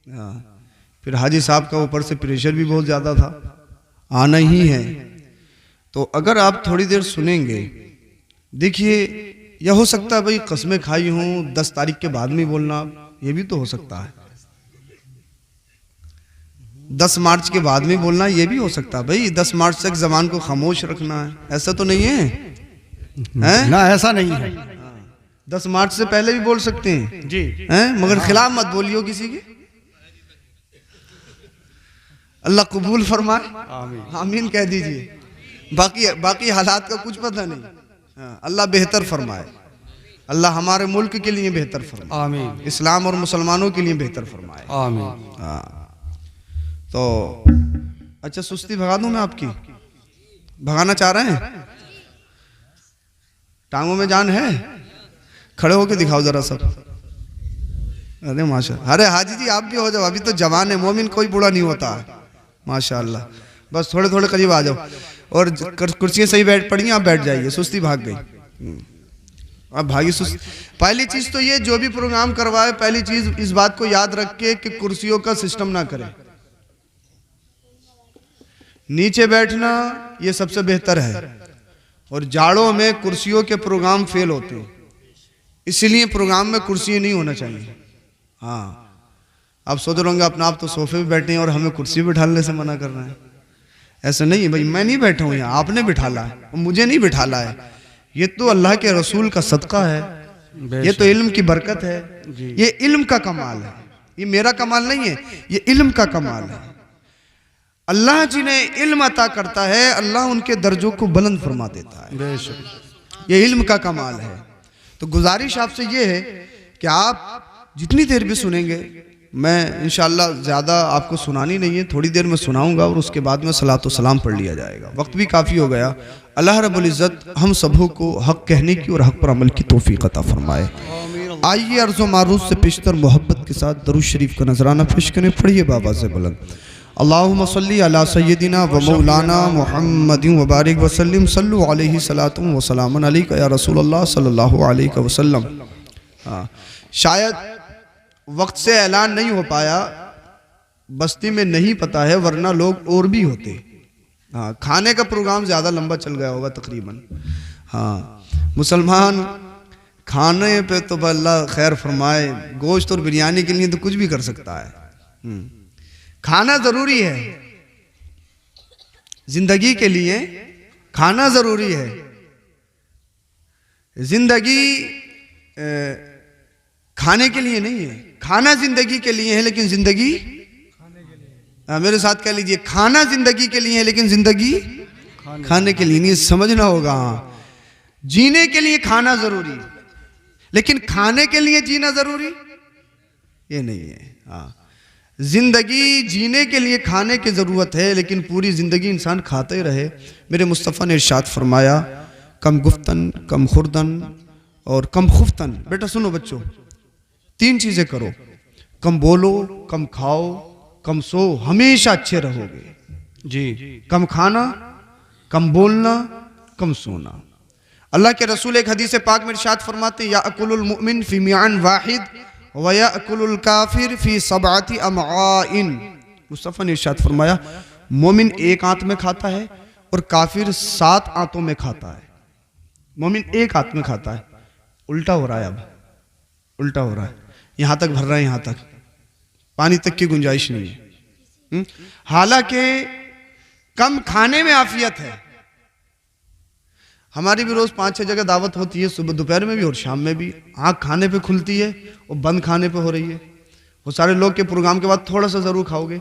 हाँ, फिर हाजी साहब का ऊपर से प्रेशर भी बहुत ज़्यादा था, आना ही है। तो अगर आप थोड़ी देर सुनेंगे, देखिए यह हो सकता है भाई कस्में खाई हूँ 10 तारीख के बाद में बोलना, ये भी तो हो सकता है। 10 मार्च के बाद में बोलना ये भी हो सकता है। भाई 10 मार्च तक जबान को खामोश रखना है, ऐसा तो नहीं है, हैं? ना ऐसा नहीं है। 10 मार्च से पहले भी बोल सकते हैं जी, हैं, मगर खिलाफ मत बोलियो किसी के। अल्लाह कबूल फरमाए, आमीन कह दीजिए। बाकी हालात का कुछ पता नहीं। हाँ, अल्लाह बेहतर फरमाए, अल्लाह हमारे मुल्क के लिए बेहतर फरमाए, आमीन, इस्लाम और मुसलमानों के लिए बेहतर फरमाए, आमीन। हाँ। तो अच्छा, सुस्ती भगा दूं मैं आपकी? भगाना चाह रहे हैं? टांगों में जान है? खड़े होके दिखाओ जरा सब। अरे माशा, अरे हाजी जी आप भी हो जाओ, अभी तो जवान है, मोमिन कोई बूढ़ा नहीं होता है, माशाअल्लाह। बस थोड़े थोड़े करीब आ जाओ और कुर्सियां सही बैठ पड़ी, आप बैठ जाइए। सुस्ती भाग गई, अब भागी सुस्ती। पहली चीज तो ये, जो भी प्रोग्राम करवाए, पहली चीज इस बात को याद रखे कि कुर्सियों का सिस्टम ना करे, नीचे बैठना ये सबसे बेहतर है। और जाड़ों में कुर्सियों के प्रोग्राम फेल होते हैं, इसीलिए प्रोग्राम में कुर्सी नहीं होना चाहिए। हाँ, आप सोच रहे होंगे अपना आप तो सोफे पे बैठे हैं और हमें कुर्सी बिठाने से मना कर रहे हैं। ऐसा नहीं है भाई, मैं नहीं बैठा हूँ यहाँ, आपने बिठाला है, मुझे नहीं बिठाला है। ये तो अल्लाह के रसूल का सदका है, ये तो इल्म की बरकत है, ये इल्म का कमाल है, ये मेरा कमाल नहीं है, ये इल्म का कमाल है। अल्लाह जिन्हें इल्म अता करता है, अल्लाह उनके दर्जों को बुलंद फरमा देता है, ये इल्म का कमाल है। तो गुजारिश आपसे ये है कि आप जितनी देर भी सुनेंगे, मैं इंशाअल्लाह ज़्यादा आपको सुनानी नहीं है, थोड़ी देर में सुनाऊंगा और उसके बाद में सलातो सलाम पढ़ लिया जाएगा, वक्त भी काफ़ी हो गया। अल्लाह रब्बुल इज़्ज़त हम सबों को हक़ कहने की और हक़ पर अमल की तौफीक अता फरमाए। आइए अर्ज़ो मारूफ से पेशतर मोहब्बत के साथ दरूद शरीफ का नजराना पेश करें। पढ़िए बाबा से बुलंद, अल्लाहुम्मा सल्ली अला सय्यदिना व मौलाना मुहम्मदिन व बारिक वसल्लिम सल्लु अलैहि सलातुम व सलामुन अलैका या रसूलल्लाह सल्लल्लाहु अलैहि वसल्लम। हाँ, शायद वक्त से ऐलान नहीं हो पाया, बस्ती में नहीं पता है, वरना लोग और भी होते। हाँ, खाने का प्रोग्राम ज़्यादा लंबा चल गया होगा तकरीबन। हाँ, मुसलमान खाने पे तो अल्लाह खैर फरमाए, गोश्त और बिरयानी के लिए तो कुछ भी कर सकता है। खाना ज़रूरी है, जिंदगी के लिए खाना ज़रूरी है। जिंदगी खाने के लिए नहीं है, खाना जिंदगी के लिए है, लेकिन जिंदगी मेरे साथ कह लीजिए, खाना जिंदगी के लिए है, लेकिन जिंदगी खाने के लिए नहीं। समझना होगा, जीने के लिए खाना जरूरी, लेकिन खाने के लिए जीना जरूरी ये नहीं है। हाँ, जिंदगी जीने के लिए खाने की जरूरत है, लेकिन पूरी जिंदगी इंसान खाते रहे। मेरे मुस्तफ़ा ने इरशाद फरमाया, कम गुफ्तन, कम खुर्दन और कम खुफ्तन। बेटा सुनो बच्चों, 3 चीजें करो, कम बोलो, कम खाओ, कम सो, हमेशा अच्छे रहोगे जी। कम खाना, कम बोलना, कम सोना। अल्लाह के रसूल एक हदीस पाक में इरशाद फरमाते, या अकुलुल मुमिन फी मियान वाहिद व या अकुलुल काफिर फी सबआति अमआइन। मुस्तफ़ा ने इरशाद फरमाया, मोमिन एक आंत में खाता है और काफिर 7 आंतों में खाता है। मोमिन एक आंत में खाता है, उल्टा हो रहा है, अब उल्टा हो रहा है, यहां तक भर रहा है, यहां तक पानी तक की गुंजाइश नहीं है। हालांकि कम खाने में आफियत है। हमारी भी रोज 5-6 जगह दावत होती है, सुबह दोपहर में भी और शाम में भी। आँख खाने पे खुलती है और बंद खाने पे हो रही है। वो सारे लोग के प्रोग्राम के बाद थोड़ा सा जरूर खाओगे।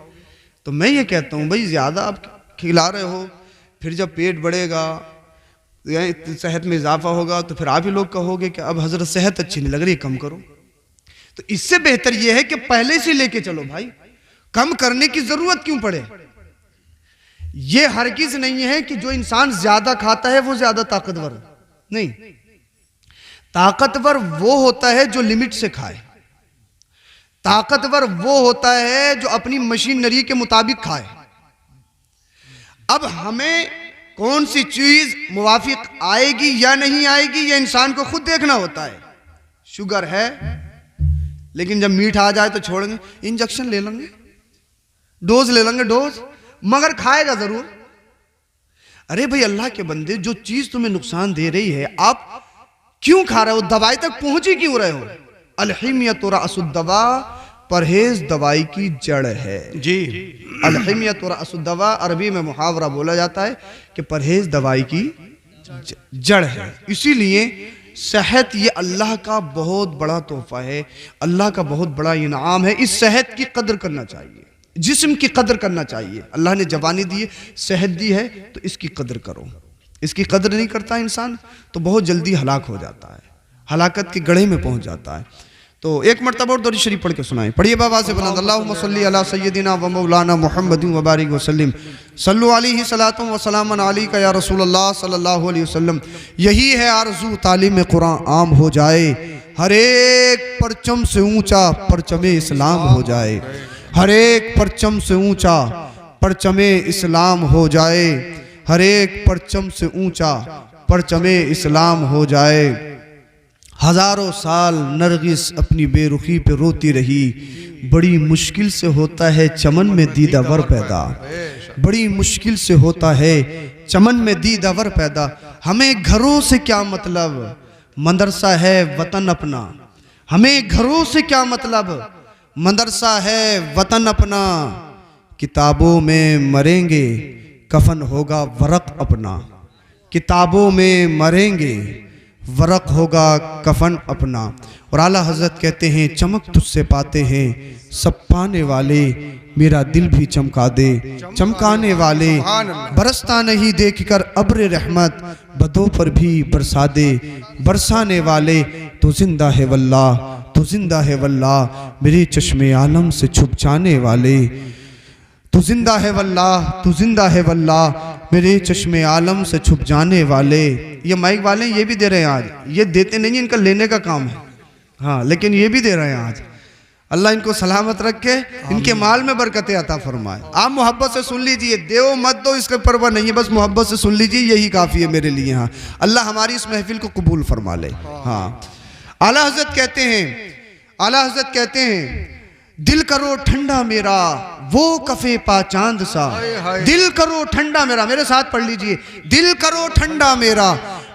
तो मैं ये कहता हूँ भाई, ज्यादा आप खिला रहे हो, फिर जब पेट बढ़ेगा, सेहत में इजाफा होगा, तो फिर आप ही लोग कहोगे कि अब हजरत सेहत अच्छी नहीं लग रही, कम करो। तो इससे बेहतर यह है कि पहले से लेके चलो भाई, कम करने की जरूरत क्यों पड़े। यह हरगिज नहीं है कि जो इंसान ज्यादा खाता है वो ज्यादा ताकतवर नहीं। ताकतवर वो होता है जो लिमिट से खाए। ताकतवर वो होता है जो अपनी मशीनरी के मुताबिक खाए। अब हमें कौन सी चीज मुवाफिक आएगी या नहीं आएगी, यह इंसान को खुद देखना होता है। शुगर है, लेकिन जब मीठ आ जाए तो छोड़ेंगे, इंजेक्शन ले लेंगे, डोज ले लेंगे, डोज, मगर खाएगा जरूर। अरे भाई अल्लाह के बंदे, जो चीज तुम्हें नुकसान दे रही है आप क्यों खा रहे हो? दवाई तक पहुंच ही क्यों रहे हो? अलहिमियत रअसुद्दवा, परहेज दवाई की जड़ है जी। अलहिमियत रअसुद्दवा अरबी में मुहावरा बोला जाता है कि परहेज दवाई की जड़ है। इसीलिए सेहत ये अल्लाह का बहुत बड़ा तोहफा है, अल्लाह का बहुत बड़ा इनाम है। इस सेहत की कदर करना चाहिए, जिस्म की कदर करना चाहिए। अल्लाह ने जवानी दी है, सेहत दी है, तो इसकी कदर करो। इसकी कदर नहीं करता इंसान तो बहुत जल्दी हलाक हो जाता है, हलाकत के गड्ढे में पहुंच जाता है। तो एक मरतबा और दरूद शरीफ पढ़ के सुनाए। पढ़िए बाबा से बुलंद, अल्लाहुम्मा सल्ली अला सय्यदिना व मौलाना मुहम्मदिन व बारिक वसल्लम, सल्लु अलैहि सलातुम व सलामन अलैका या रसूलल्लाह सल्लल्लाहु अलैहि वसल्लम। यही है आरज़ू, तालीम कुरान आम हो जाए, हर एक परचम से ऊंचा परचम इस्लाम हो जाए, हर एक परचम से ऊंचा परचम इस्लाम हो जाए, हर एक परचम से ऊंचा परचम इस्लाम हो जाए। हजारों साल नरगिस अपनी बेरुखी पे रोती रही, बड़ी मुश्किल से होता है चमन में दीदावर पैदा, बड़ी मुश्किल से होता है चमन में दीदावर पैदा। हमें घरों से क्या मतलब, मदरसा है वतन अपना, हमें घरों से क्या मतलब, मदरसा है वतन अपना। किताबों में मरेंगे कफन होगा वरक अपना, किताबों में मरेंगे वरक होगा कफन अपना। और आला हजरत कहते हैं चमक तुझसे पाते हैं सब पाने वाले, मेरा दिल भी चमका दे चमकाने वाले। बरसता नहीं देखकर अब्र रहमत, बदों पर भी बरसा दे बरसाने वाले। तो जिंदा है वल्लाह, तो जिंदा है वल्लाह, मेरे चश्मे आलम से छुप जाने वाले। तो जिंदा है वल्लाह, तो जिंदा है वल्लाह, मेरे चश्मे आलम से छुप जाने वाले। ये माइक वाले ये भी दे रहे हैं आज, ये देते नहीं, इनका लेने का काम है, हाँ, लेकिन ये भी दे रहे हैं आज। अल्लाह इनको सलामत रखे, इनके माल में बरकतें अता फरमाए। आप मोहब्बत से सुन लीजिए, देव मत दो इसके परवाह नहीं है, बस मोहब्बत से सुन लीजिए, यही काफ़ी है मेरे लिए। हाँ, अल्लाह हमारी इस महफिल को कबूल फरमा ले। हाँ, आला हज़रत कहते हैं, आला हज़रत कहते हैं दिल करो ठंडा मेरा वो कफे पा चांद सा, दिल करो ठंडा मेरा, मेरे साथ पढ़ लीजिए, दिल करो ठंडा मेरा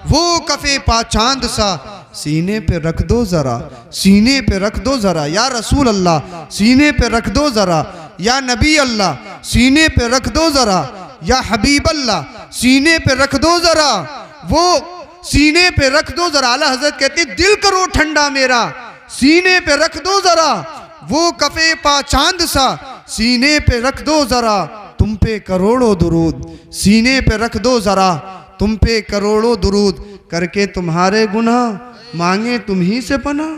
वो कफे पा चांद सा, सीने पे रख दो जरा, सीने पे रख दो जरा, या रसूल अल्लाह सीने पे रख दो जरा, या नबी अल्लाह सीने पे रख दो जरा, या हबीब अल्लाह सीने पे रख दो जरा, वो सीने पे रख दो जरा। आला हज़रत कहते दिल करो ठंडा मेरा, सीने पे रख दो जरा वो कफे पा चांद सा, सीने पे रख दो जरा तुम पे करोड़ों दुरूद, सीने पे रख दो जरा तुम पे करोड़ों दुरूद, करके तुम्हारे गुनाह मांगे तुम ही से पना,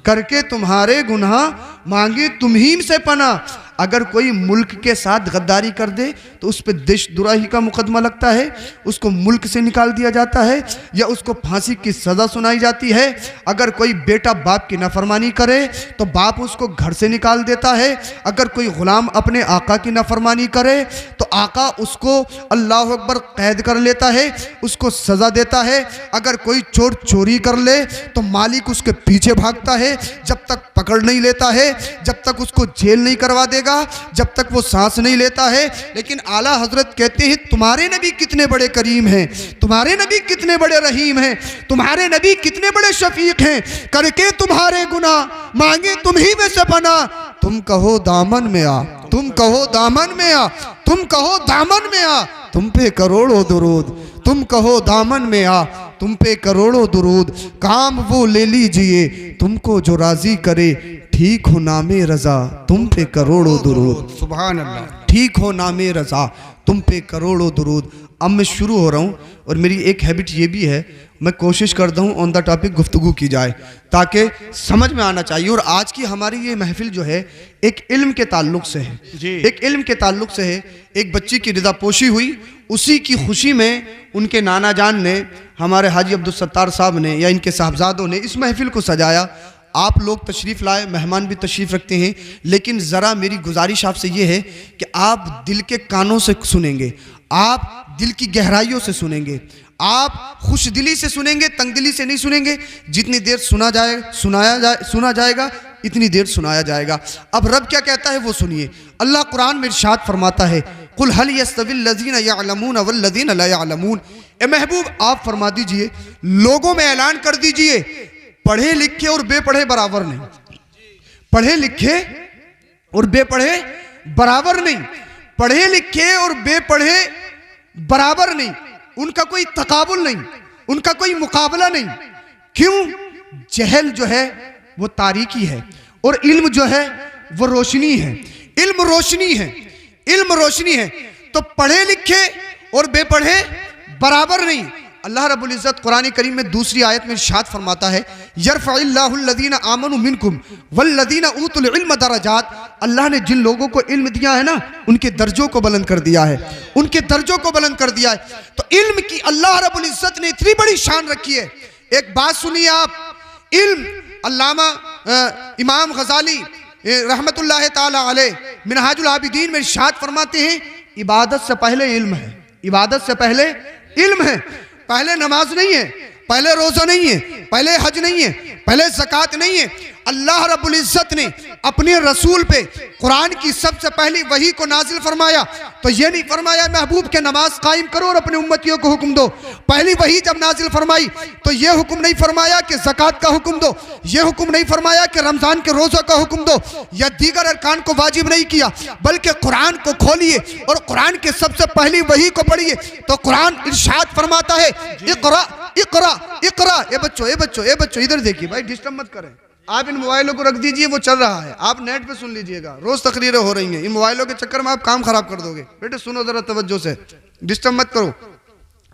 करके तुम्हारे गुनाह मांगे तुम ही से पना। अगर कोई मुल्क के साथ गद्दारी कर दे तो उस पर देशद्रोही का मुकदमा लगता है, उसको मुल्क से निकाल दिया जाता है या उसको फांसी की सज़ा सुनाई जाती है। अगर कोई बेटा बाप की नाफरमानी करे तो बाप उसको घर से निकाल देता है। अगर कोई गुलाम अपने आका की नाफरमानी करे तो आका उसको अल्लाह अकबर कैद कर लेता है, उसको सज़ा देता है। अगर कोई चोर चोरी कर ले तो मालिक उसके पीछे भागता है, जब तक पकड़ नहीं लेता है, जब तक उसको जेल नहीं करवा देगा, जब तक वो सांस नहीं लेता है। लेकिन आला हजरत कहते हैं तुम्हारे नबी कितने बड़े करीम हैं, तुम्हारे नबी कितने बड़े रहीम हैं, तुम्हारे नबी कितने बड़े शफीक हैं, करके तुम्हारे गुनाह मांगे तुम ही में से पना। तुम कहो दामन में आ, तुम कहो दामन में आ, तुम कहो दामन में आ, तुम पे करोड़ों दुरूद, तुम कहो दामन में आ, तुम पे करोड़ों दुरूद। काम वो ले लीजिए तुमको जो राजी करे, ठीक हो नामे रजा तुम पे करोड़ों दुरूद। सुभान अल्लाह। ठीक हो नामे रजा तुम पे करोड़ों दुरूद। अब मैं शुरू हो रहा हूँ और मेरी एक हैबिट ये भी है, मैं कोशिश करता हूँ ऑन द टॉपिक गुफ्तगू की जाए ताकि समझ में आना चाहिए। और आज की हमारी ये महफिल जो है एक इल्म के ताल्लुक से है, एक इल्म के ताल्लुक से है। एक बच्ची की रिदा पोशी हुई, उसी की खुशी में उनके नाना जान ने, हमारे हाजी अब्दुल सत्तार साहब ने या इनके साहबजादों ने इस महफिल को सजाया। आप लोग तशरीफ़ लाए, मेहमान भी तशरीफ़ रखते हैं, लेकिन ज़रा मेरी गुजारिश आपसे ये है कि आप दिल के कानों से सुनेंगे, आप दिल की गहराइयों से सुनेंगे, आप खुश दिली से सुनेंगे, तंगदिली से नहीं सुनेंगे। जितनी देर सुना जाएगा इतनी देर सुनाया जाएगा। अब रब क्या कहता है वो सुनिए। अल्लाह कुरान में इरशाद फरमाता है, कुल हल यस्तविल लज़ीना यअलमून वल लज़ीना ला यअलमून। ए महबूब आप फरमा दीजिए, लोगों में ऐलान कर दीजिए, पढ़े लिखे और बेपढ़े बराबर नहीं, पढ़े लिखे और बेपढ़े बराबर नहीं, पढ़े लिखे और बेपढ़े बराबर नहीं, उनका कोई तकाबुल नहीं, उनका कोई मुकाबला नहीं। क्यों? जहल जो है वो तारीकी है और इल्म जो है वो रोशनी है। इल्म रोशनी है, इल्म रोशनी है। तो पढ़े लिखे और बेपढ़े बराबर नहीं। अल्लाह रब्बुल इज़्ज़त कुरान करीम में दूसरी आयत में इरशाद फरमाता है, यरफ़इल्लाहु लज़ीना आमनु मिनकुम वल्लज़ीना ऊतुल इल्म दरजात। अल्लाह ने जिन लोगों को इल्म दिया है ना, उनके दर्जों को बुलंद कर दिया है, उनके दर्जों को बुलंद कर दिया है। तो इल्म की अल्लाह रब्बुल इज़्ज़त ने इतनी बड़ी शान रखी है। एक बात सुनिए आप, इल्म अल्लामा इमाम गज़ाली रहमतुल्लाह ताला अलैह मिनहाजुल आबिदीन में इरशाद फरमाते हैं, इबादत से पहले इल्म है, इबादत से पहले इल्म है। पहले नमाज नहीं है, पहले रोजा नहीं है, पहले हज नहीं है, पहले ज़कात नहीं है। अल्लाह रब्बुल इज़्ज़त ने अपने रसूल पे कुरान की सबसे पहली वही को नाजिल फरमाया तो ये नहीं फरमाया महबूब के नमाज कायम करो और अपने उम्मतियों को हुक्म दो। पहली वही जब नाजिल फरमाई तो ये हुक्म नहीं फरमाया कि ज़कात का हुक्म दो, ये हुक्म नहीं फरमाया कि रमज़ान के रोज़ा का हुक्म दो या दीगर अरकान को वाजिब नहीं किया, बल्कि कुरान को खोलिए और कुरान के सबसे पहली वही को पढ़िए। तो कुरान इरशाद फरमाता है, इक़रा इक़रा इक़रा। ए बच्चों, ए बच्चों, ए बच्चों, इधर देखिए भाई, डिस्टर्ब मत करें। आप इन मोबाइलों को रख दीजिए, वो चल रहा है, आप नेट पे सुन लीजिएगा, रोज तकरीरें हो रही हैं। इन मोबाइलों के चक्कर में आप काम खराब कर दोगे। बेटे सुनो जरा तवज्जो से, डिस्टर्ब मत करो।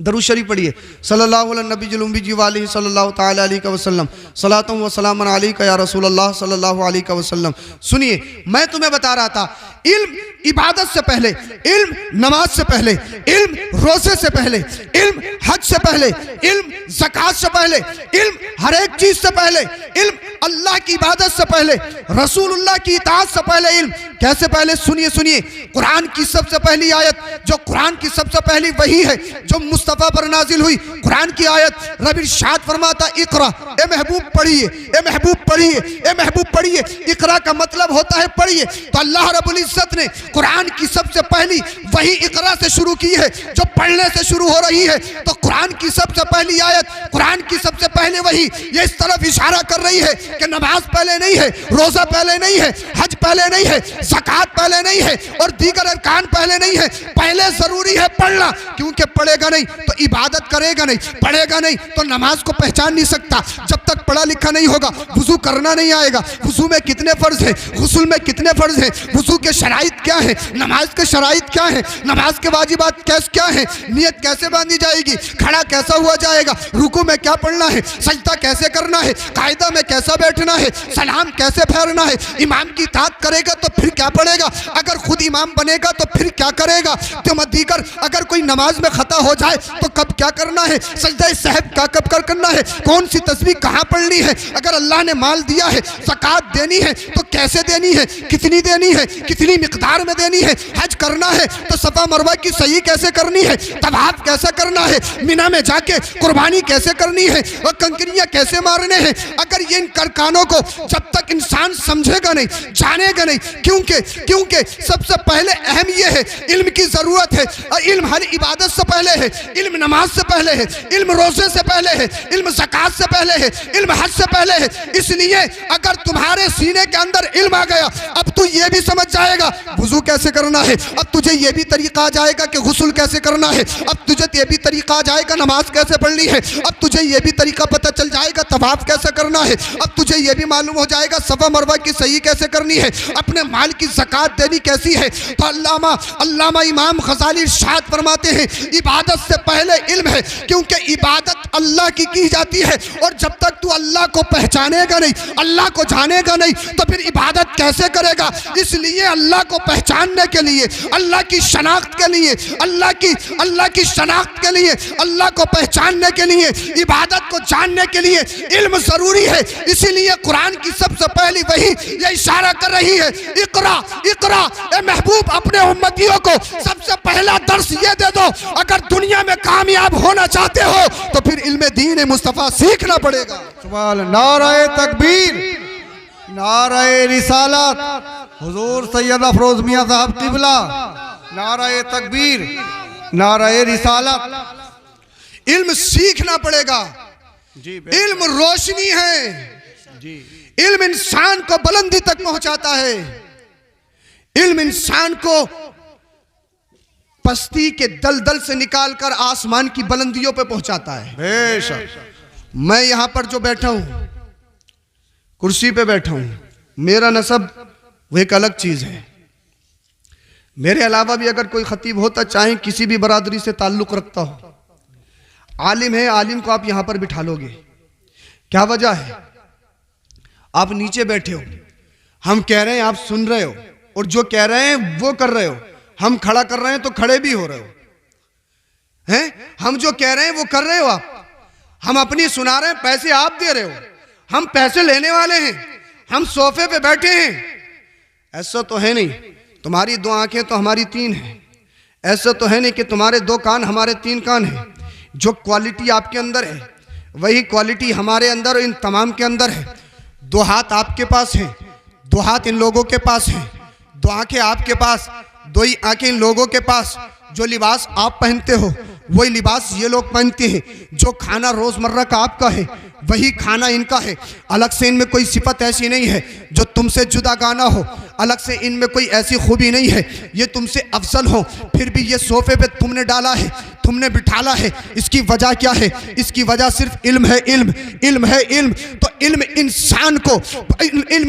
दरूद शरीफ पढ़िए, सल्लल्लाहु अलैहि नबील उम्मी व आलिहि सल्लल्लाहु तआला अलैहि वसल्लम, सलातु व सलामुन अलैका या रसूल अल्लाह सल्लल्लाहु अलैहि वसल्लम। सुनिए, मैं तुम्हें बता रहा था, इल्म इबादत से पहले, इल्म नमाज से पहले, इल्म रोजे से पहले, इल्म हज से पहले, इल्म ज़कात से पहले, इल्म हर एक चीज से पहले, इल्म अल्लाह की इबादत से पहले, रसूलुल्लाह की इताअत से पहले इल्म। कैसे पहले? सुनिए सुनिए, कुरान की सबसे पहली आयत, जो कुरान की सबसे पहली वही है जो मुस्तफ़ा पर नाजिल हुई, कुरान की आयत, रब इरशाद फरमाता, इक़रा, ए महबूब पढ़िए, ए महबूब पढ़िए, ए महबूब पढ़िए। इक़रा का मतलब होता है पढ़िए। तो अल्लाह रब्बुल इज़्ज़त ने कुरान की सबसे पहली वही इक़रा से शुरू की है, जो पढ़ने से शुरू हो रही है। तो कुरान की सबसे पहली आयत, कुरान की सबसे पहले वही, ये इस तरफ इशारा कर रही है कि नमाज पहले नहीं है, रोजा पहले नहीं है, हज पहले नहीं है, ज़कात पहले नहीं है और दीगर अरकान पहले नहीं है। पहले जरूरी है पढ़ना, क्योंकि पढ़ेगा नहीं तो इबादत करेगा नहीं, पढ़ेगा नहीं तो नमाज को पहचान नहीं सकता। जब तक पढ़ा लिखा नहीं होगा, वुजू करना नहीं आएगा। वुजू में कितने फर्ज है, गुस्ल में कितने फर्ज है, वुजू के शराइत क्या है, नमाज के शराइत क्या है, नमाज के वाजिबात क्या है, नियत कैसे बांधी जाएगी, खड़ा कैसा हुआ जाएगा, रुकू में क्या पढ़ना है, सजदा कैसे करना है, कायदा में कैसा बैठना है, सलाम कैसे फेरना है, इमाम की इताअत करेगा तो फिर क्या पढ़ेगा, अगर खुद इमाम बनेगा तो फिर क्या करेगा, तो दीगर अगर कोई नमाज में खता हो जाए तो कब क्या करना है, सजदा सहब का कब कर करना है, कौन सी तस्बीह कहाँ पढ़नी है, अगर अल्लाह ने माल दिया है, ज़कात देनी है तो कैसे देनी है, कितनी देनी है, कितनी मिकदार में देनी है, हज करना है तो सफा मरवा की सही कैसे करनी है, तवाफ कैसे करना है, मिना में जाके कुर्बानी कैसे करनी है और कंकरियां कैसे मारने हैं। अगर ये इन कारखानों को जब तक इंसान समझेगा नहीं, जानेगा नहीं, क्योंकि सबसे पहले अहम ये है, इल्म की जरूरत है। और इल्म हर इबादत से पहले है, इल्म नमाज से पहले है, इल्म रोजे से पहले है, इल्म ज़कात से पहले है, इल्म हज से पहले है। इसलिए अगर तुम्हारे सीने के अंदर इल्म आ गया, अब तू ये भी समझ जाएगा वुजू कैसे करना है, अब तुझे ये भी तरीका आ जाएगा कि गुस्ल कैसे करना है, अब तुझे ये भी तरीका आ जाएगा नमाज कैसे पढ़नी है, अब तुझे ये भी तरीका पता चल जाएगा तवाफ कैसे करना है, अब तुझे ये भी मालूम हो जाएगा सफा मरवा की सही कैसे करनी है, अपने माल की ज़कात देनी कैसी है। तो अल्लामा इमाम गज़ाली इरशाद फरमाते हैं, इबादत से पहले इल्म है, क्योंकि इबादत अल्लाह की जाती है और जब तक तू अल्लाह को पहचानेगा नहीं, अल्लाह को जानेगा नहीं, तो फिर इबादत कैसे करेगा। इसलिए अल्लाह को पहचानने के लिए, अल्लाह की शनाख्त के लिए, अल्लाह की शनाख्त के लिए, अल्लाह को पहचानने के लिए, इबादत को जानने के लिए इल्म जरूरी है। इसीलिए कुरान की सबसे पहली वही ये इशारा कर रही है, इक़रा इक़रा। ए महबूब, अपने उम्मतियों को सबसे पहला दर्स ये दे दो, अगर दुनिया में कामयाब होना चाहते हो तो फिर इल्म दीन मुस्तफ़ा सीखना पड़ेगा। सुभान नाराए तकबीर, नाराए रिसालत हुजूर सैयद अफरोज मियां साहब किबला, नाराए तकबीर, नाराए रिसालत। इल्म सीखना पड़ेगा। जी इल्म रोशनी है, जी, इल्म इंसान को बुलंदी तक पहुंचाता है, इल्म इंसान को पस्ती के दलदल से निकालकर आसमान की बुलंदियों पे पहुंचाता है। बेशक। मैं यहां पर जो बैठा हूं, कुर्सी पे बैठा हूं, मेरा नसब वो एक अलग चीज है। मेरे अलावा भी अगर कोई खतीब होता, चाहे किसी भी बरादरी से ताल्लुक रखता हो, आलिम है, आलिम को आप यहां पर बिठा लोगे। क्या वजह है? आप नीचे बैठे हो, हम कह रहे हैं, आप सुन रहे हो, और जो कह रहे हैं वो कर रहे हो। हम खड़ा कर रहे हैं तो खड़े भी हो रहे हो हैं। हम जो कह रहे हैं वो कर रहे हो आप। हम अपनी सुना रहे हैं, पैसे आप दे रहे हो, हम पैसे लेने वाले हैं, हम सोफे पे बैठे हैं। ऐसा तो है नहीं तुम्हारी 2 आंखें तो हमारी 3 हैं, ऐसा तो है नहीं कि तुम्हारे 2 कान हमारे 3 कान हैं। जो क्वालिटी आपके अंदर है वही क्वालिटी हमारे अंदर और इन तमाम के अंदर है। 2 हाथ आपके पास हैं, 2 हाथ इन लोगों के पास हैं, 2 आंखें आपके पास, 2 ही आंखें इन लोगों के पास। जो लिबास आप पहनते हो वही लिबास ये लोग पहनते हैं। जो खाना रोजमर्रा का आपका है वही खाना इनका है। अलग से इनमें कोई सिफत ऐसी नहीं है जो तुमसे जुदा गाना हो, अलग से इनमें कोई ऐसी खूबी नहीं है ये तुमसे अफजल हो। फिर भी ये सोफे पे तुमने डाला है, तुमने बिठाला है। इसकी वजह क्या है? इसकी वजह सिर्फ इल्म है, इल्म, इल्म है, इल्म। तो इल्म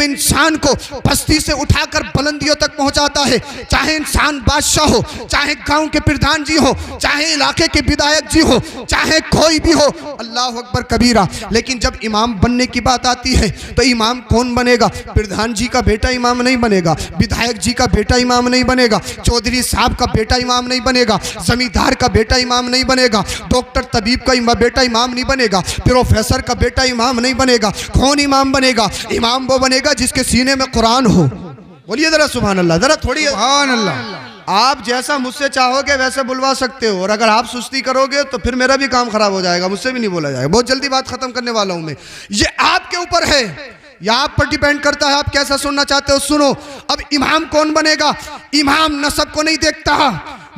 इंसान को पस्ती से उठाकर बुलंदियों तक पहुंचाता है। चाहे इंसान बादशाह हो, चाहे गांव के प्रधान जी हो, चाहे इलाके के विधायक जी हो, चाहे कोई भी हो, अल्लाह अकबर कबीरा। लेकिन जब इमाम बनने की बात आती है तो इमाम कौन बनेगा? प्रधान जी का बेटा इमाम नहीं बनेगा, विधायक जी का बेटा इमाम नहीं बनेगा, चौधरी साहब का बेटा इमाम नहीं बनेगा, जमींदार का बेटा इमाम नहीं बनेगा, डॉक्टर तबीब का बेटा इमाम नहीं बनेगा, प्रोफेसर का बेटा इमाम नहीं बनेगा। कौन इमाम बनेगा? इमाम वो बनेगा जिसके सीने में कुरान हो। बोलिए जरा सुभान अल्लाह, जरा थोड़ी सुभान अल्लाह। आप जैसा मुझसे चाहोगे वैसे बुलवा सकते हो, और अगर आप सुस्ती करोगे तो फिर मेरा भी काम खराब हो जाएगा, मुझसे भी नहीं बोला जाएगा। बहुत जल्दी बात खत्म करने वाला हूं मैं। ये आपके ऊपर है, या आप पर डिपेंड करता है आप कैसा सुनना चाहते हो सुनो। अब इमाम कौन बनेगा? इमाम नसब को नहीं देखता,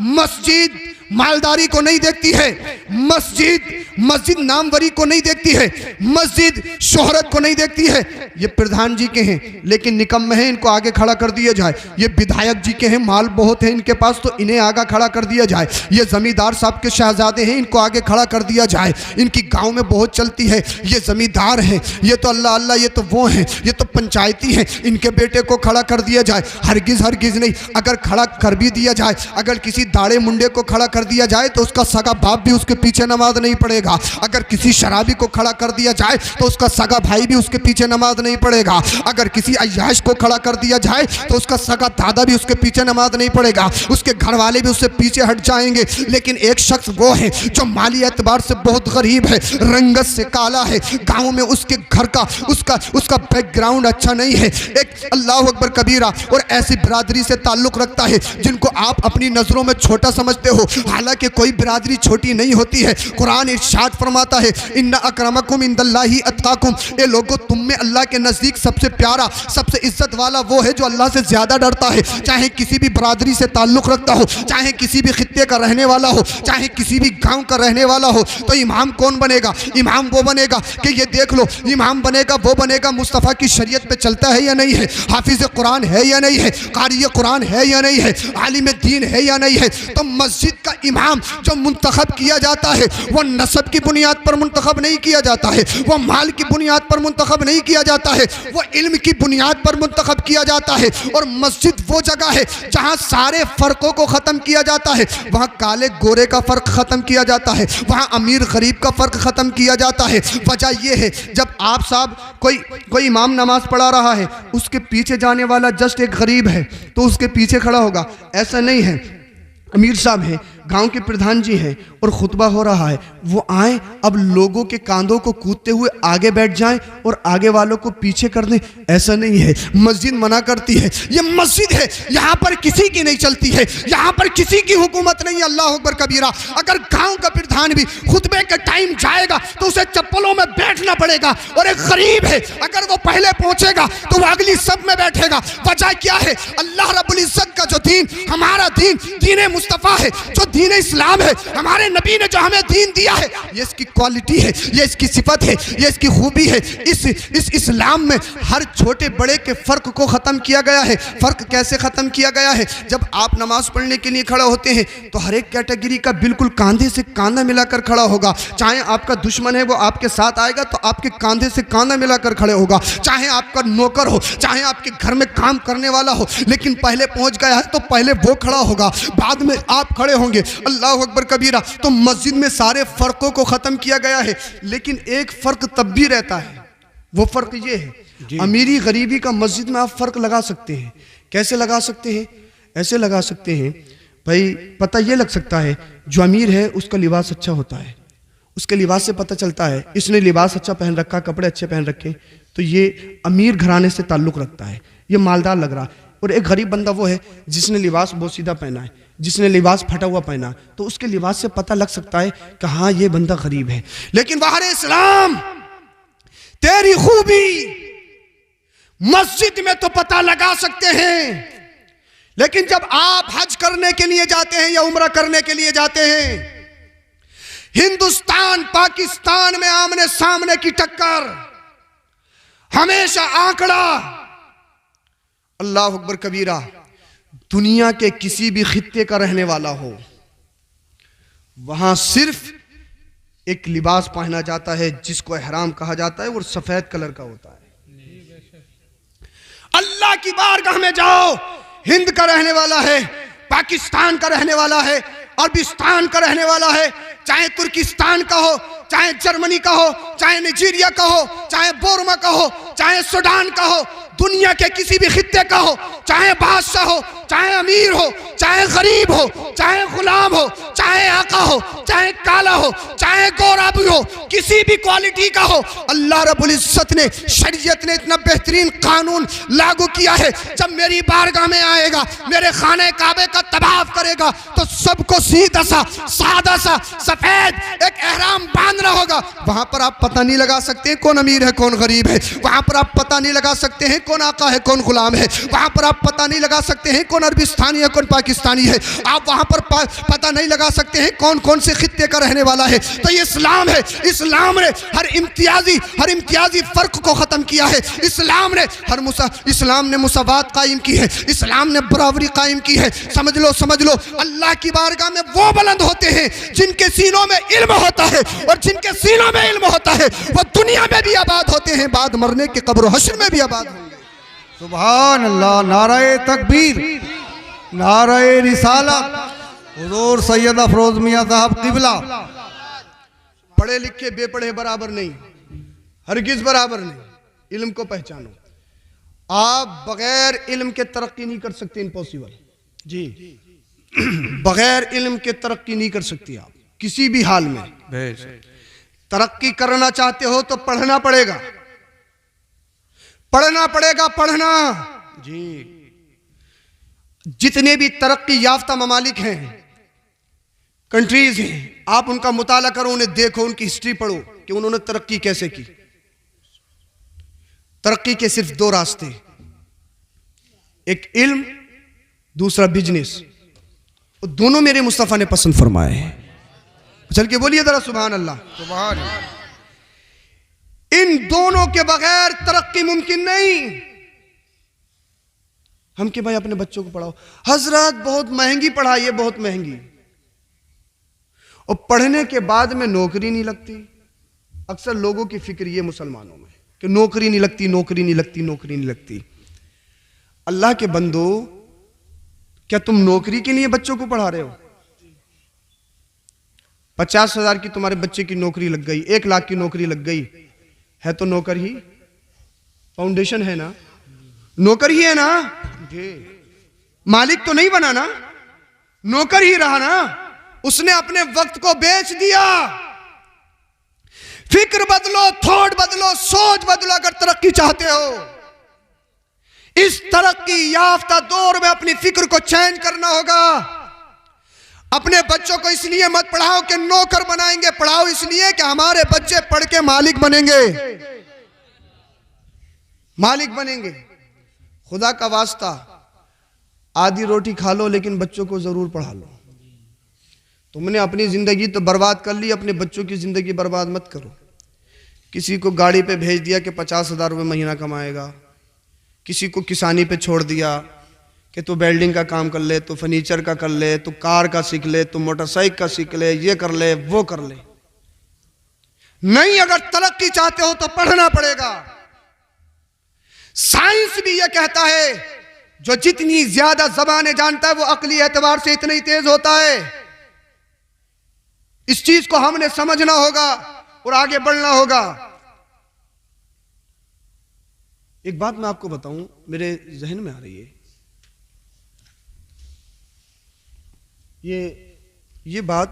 मस्जिद मालदारी को नहीं देखती है, मस्जिद नामवरी को नहीं देखती है, मस्जिद शोहरत को नहीं देखती है। ये प्रधान जी के हैं लेकिन निकम्मे हैं, इनको आगे खड़ा कर दिया जाए। ये विधायक जी के हैं, माल बहुत है इनके पास, तो इन्हें आगे खड़ा कर दिया जाए। ये जमींदार साहब के शहजादे हैं, इनको आगे खड़ा कर दिया जाए। इनकी गांव में बहुत चलती है, ये जमींदार हैं, ये तो अल्लाह अल्लाह, ये तो वो हैं, ये तो पंचायती हैं, इनके बेटे को खड़ा कर दिया जाए। हरगिज नहीं, अगर खड़ा कर भी दिया जाए, अगर किसी दाढ़े मुंडे को खड़ा कर दिया जाए तो उसका सगा बाप भी उसके पीछे नमाज नहीं पढ़ेगा। अगर किसी शराबी को खड़ा कर दिया जाए तो उसका सगा भाई भी उसके पीछे नमाज नहीं पढ़ेगा। अगर किसी अय्याश को खड़ा कर दिया जाए तो उसका सगा दादा भी उसके पीछे नमाज नहीं पढ़ेगा, उसके घर वाले भी उससे पीछे हट जाएंगे। लेकिन एक शख्स वो है जो माली एतबार से बहुत गरीब है, रंगत से काला है, गाँव में उसके घर का उसका बैकग्राउंड अच्छा नहीं है, एक अल्लाह अकबर कबीरा, और ऐसी बिरादरी से ताल्लुक रखता है जिनको आप अपनी नजरों में छोटा समझते हो। हालांकि कोई बिरादरी छोटी नहीं होती है। कुरान इरशाद फरमाता है, इन्ना अकरमकुम इंदल्लाहि अत्काकुम, ए लोगों तुम में अल्लाह के नज़दीक सबसे प्यारा, सबसे इज्जत वाला वो है जो अल्लाह से ज़्यादा डरता है। चाहे किसी भी बिरादरी से ताल्लुक़ रखता हो, चाहे किसी भी खित्ते का रहने वाला हो, चाहे किसी भी गाँव का रहने वाला हो। तो इमाम कौन बनेगा? इमाम वो बनेगा कि ये देख लो, इमाम बनेगा वो बनेगा मुस्तफ़ा की शरीयत पे चलता है या नहीं है, हाफिज़ कुरान है या नहीं है, कारी कुरान है या नहीं है, आलिम दीन है या नहीं है। तो मस्जिद का इमाम जो मुंतखब किया जाता है वो नसब की बुनियाद पर मुंतखब नहीं किया जाता है, वो माल की बुनियाद पर मुंतखब नहीं किया जाता है, वो इल्म की बुनियाद पर मुंतखब किया जाता है। और मस्जिद वो जगह है जहाँ सारे फ़र्कों को ख़त्म किया जाता है। वहाँ काले गोरे का फ़र्क ख़त्म किया जाता है, वहाँ अमीर गरीब का फ़र्क ख़त्म किया जाता है। वजह यह है जब आप साहब कोई इमाम नमाज पढ़ा रहा है, उसके पीछे जाने वाला जस्ट एक गरीब है तो उसके पीछे खड़ा होगा, ऐसा नहीं है। अमीर साहब हैं, गांव के प्रधान जी हैं और खुतबा हो रहा है, वो आए अब लोगों के कांधों को कूदते हुए आगे बैठ जाएं और आगे वालों को पीछे कर दें, ऐसा नहीं है। मस्जिद मना करती है, ये मस्जिद है, यहाँ पर किसी की नहीं चलती है, यहाँ पर किसी की हुकूमत नहीं है। अल्लाह अकबर कबीरा। अगर गांव का प्रधान भी खुतबे के टाइम जाएगा तो उसे चप्पलों सीनों में बैठना पड़ेगा। और एक गरीब है, अगर वो पहले पहुंचेगा तो वो अगली सब में बैठेगा। वजह क्या है? अल्लाह रब्बुल इज्जत का जो दीन, हमारा दीन दीन मुस्तफ़ा है, जो दीन इस्लाम है, हमारे नबी ने जो हमें दीन दिया है, ये इसकी क्वालिटी है, ये इसकी सिफत है, ये इसकी खूबी है। इस इस्लाम में हर छोटे बड़े के फ़र्क को ख़त्म किया गया है। फ़र्क कैसे ख़त्म किया गया है? जब आप नमाज पढ़ने के लिए खड़ा होते हैं तो हर एक कैटेगरी का बिल्कुल कंधे से कंधा मिलाकर खड़ा होगा। चाहे आपका दुश्मन है वो आपके साथ आएगा तो आपके कंधे से कंधा मिलाकर खड़े होगा। चाहे आपका नौकर हो, चाहे आपके घर में काम करने वाला हो, लेकिन पहले पहुंच गया है तो पहले वो खड़ा होगा, बाद में आप खड़े होंगे। अल्लाह अकबर कबीरा। तो मस्जिद में सारे फ़र्कों को ख़त्म किया गया है, लेकिन एक फ़र्क तब भी रहता है। वो फ़र्क ये है, अमीरी गरीबी का मस्जिद में आप फ़र्क लगा सकते हैं। कैसे लगा सकते हैं? ऐसे लगा सकते हैं भाई, पता ये लग सकता है जो अमीर है उसका लिबास अच्छा होता है, उसके लिबास से पता चलता है इसने लिबास अच्छा पहन रखा, कपड़े अच्छे पहन रखे, तो ये अमीर घराने से ताल्लुक़ रखता है, ये मालदार लग रहा है। और एक गरीब बंदा वो है जिसने लिबास बहुत सीधा पहना है, जिसने लिबास फटा हुआ पहना, तो उसके लिबास से पता लग सकता है कि हाँ ये बंदा गरीब है। लेकिन बाहर इस्लाम, तेरी खूबी मस्जिद में तो पता लगा सकते हैं, लेकिन जब आप हज करने के लिए जाते हैं या उम्रा करने के लिए जाते हैं, हिंदुस्तान पाकिस्तान में आमने सामने की टक्कर, हमेशा आंकड़ा, अल्लाह अकबर कबीरा, दुनिया के किसी भी खित्ते का रहने वाला हो, वहां सिर्फ एक लिबास पहना जाता है जिसको इहराम कहा जाता है, वो सफेद कलर का होता है। अल्लाह की बारगाह में जाओ, हिंद का रहने वाला है, पाकिस्तान का रहने वाला है, अरबिस्तान का रहने वाला है, चाहे तुर्किस्तान का हो, चाहे जर्मनी का हो, चाहे नाइजीरिया का हो, चाहे बोर्मा का हो, चाहे सूडान का हो, दुनिया के किसी भी खित्ते का हो, चाहे बादशाह हो, चाहे अमीर हो, चाहे गरीब हो, चाहे गुलाम हो, चाहे आका हो, चाहे काला हो, चाहे गोरा भी हो, किसी भी क्वालिटी का हो, अल्लाह रब्बुल इज्जत ने, शरीयत ने इतना बेहतरीन कानून लागू किया है। जब मेरी बारगाह में आएगा, मेरे खाने काबे का तवाफ करेगा, तो सबको सीधा सा सादा सा सफेद एक एहराम बांधना होगा। वहां पर आप पता नहीं लगा सकते हैं कौन अमीर है कौन गरीब है, वहां पर आप पता नहीं लगा सकते हैं कौन आका है कौन गुलाम है, वहां पर आप पता नहीं लगा सकते हैं कौन अरबिस्तानी है कौन पाकिस्तानी है, आप वहां पर पता नहीं लगा सकते हैं कौन कौन से खित्ते का रहने वाला है। तो ये इस्लाम है, इस्लाम ने हर इम्तियाजी फर्क को खत्म किया है। इस्लाम ने मुसावात कायम की है, इस्लाम ने बराबरी कायम की है। समझ लो अल्लाह की बारगाह में वो बुलंद होते हैं जिनके सीनों में इल्म होता है, और जिनके सीनों में इल्म होता है वो दुनिया में भी आबाद होते हैं, बाद मरने के कब्र हश्र में भी आबाद होंगे। सुभान अल्लाह, नाराए तकबीर, नाराए रिसालत, हुजूर सैयद अफरोज मियां साहब किबला। पढ़े लिखे बेपढ़े बराबर नहीं, हरगिज बराबर नहीं। इल्म को पहचानो, आप बगैर इल्म के तरक्की नहीं कर सकते, इम्पॉसिबल जी। बगैर इल्म के तरक्की नहीं कर सकती आप किसी भी हाल में। तरक्की करना चाहते हो तो पढ़ना पड़ेगा, पढ़ना जी। जितने भी तरक्की याफ्ता ममालिक हैं, कंट्रीज हैं, आप उनका मुताला करो, उन्हें देखो, उनकी हिस्ट्री पढ़ो कि उन्होंने तरक्की कैसे की। तरक्की के सिर्फ दो रास्ते, एक इल्म, दूसरा बिजनेस, और दोनों मेरे मुस्तफ़ा ने पसंद फरमाए हैं। चल के बोलिए जरा सुभान अल्लाह। सुभान। इन दोनों के बगैर तरक्की मुमकिन नहीं। हम कि भाई अपने बच्चों को पढ़ाओ, हजरत बहुत महंगी पढ़ाई है, बहुत महंगी, और पढ़ने के बाद में नौकरी नहीं लगती। अक्सर लोगों की फिक्र ये मुसलमानों में कि नौकरी नहीं लगती, नौकरी नहीं लगती, नौकरी नहीं लगती। अल्लाह के बंदो, क्या तुम नौकरी के लिए बच्चों को पढ़ा रहे हो? 50,000 की तुम्हारे बच्चे की नौकरी लग गई, 1 लाख की नौकरी लग गई, है तो नौकर ही, फाउंडेशन है ना, नौकर ही है ना, मालिक तो नहीं बना ना, नौकर ही रहा ना। उसने अपने वक्त को बेच दिया। फिक्र बदलो, थॉट बदलो, सोच बदलो अगर तरक्की चाहते हो। इस तरक्की याफ्ता दौर में अपनी फिक्र को चेंज करना होगा। अपने बच्चों को इसलिए मत पढ़ाओ कि नौकर बनाएंगे, पढ़ाओ इसलिए कि हमारे बच्चे पढ़ के मालिक बनेंगे, मालिक बनेंगे। खुदा का वास्ता आधी रोटी खा लो लेकिन बच्चों को जरूर पढ़ा लो। तुमने अपनी जिंदगी तो बर्बाद कर ली, अपने बच्चों की जिंदगी बर्बाद मत करो। किसी को गाड़ी पे भेज दिया कि 50,000 रुपये महीना कमाएगा, किसी को किसानी पे छोड़ दिया कि तू वेल्डिंग का काम कर ले, तू फर्नीचर का कर ले, तू कार का सीख ले, तू मोटरसाइकिल का सीख ले, ये कर ले वो कर ले। नहीं, अगर तरक्की चाहते हो तो पढ़ना पड़ेगा। साइंस भी यह कहता है जो जितनी ज्यादा जबानें जानता है वो अकली एतबार से इतना ही तेज होता है। इस चीज को हमने समझना होगा और आगे बढ़ना होगा। एक बात मैं आपको बताऊं, मेरे जहन में आ रही है। ये बात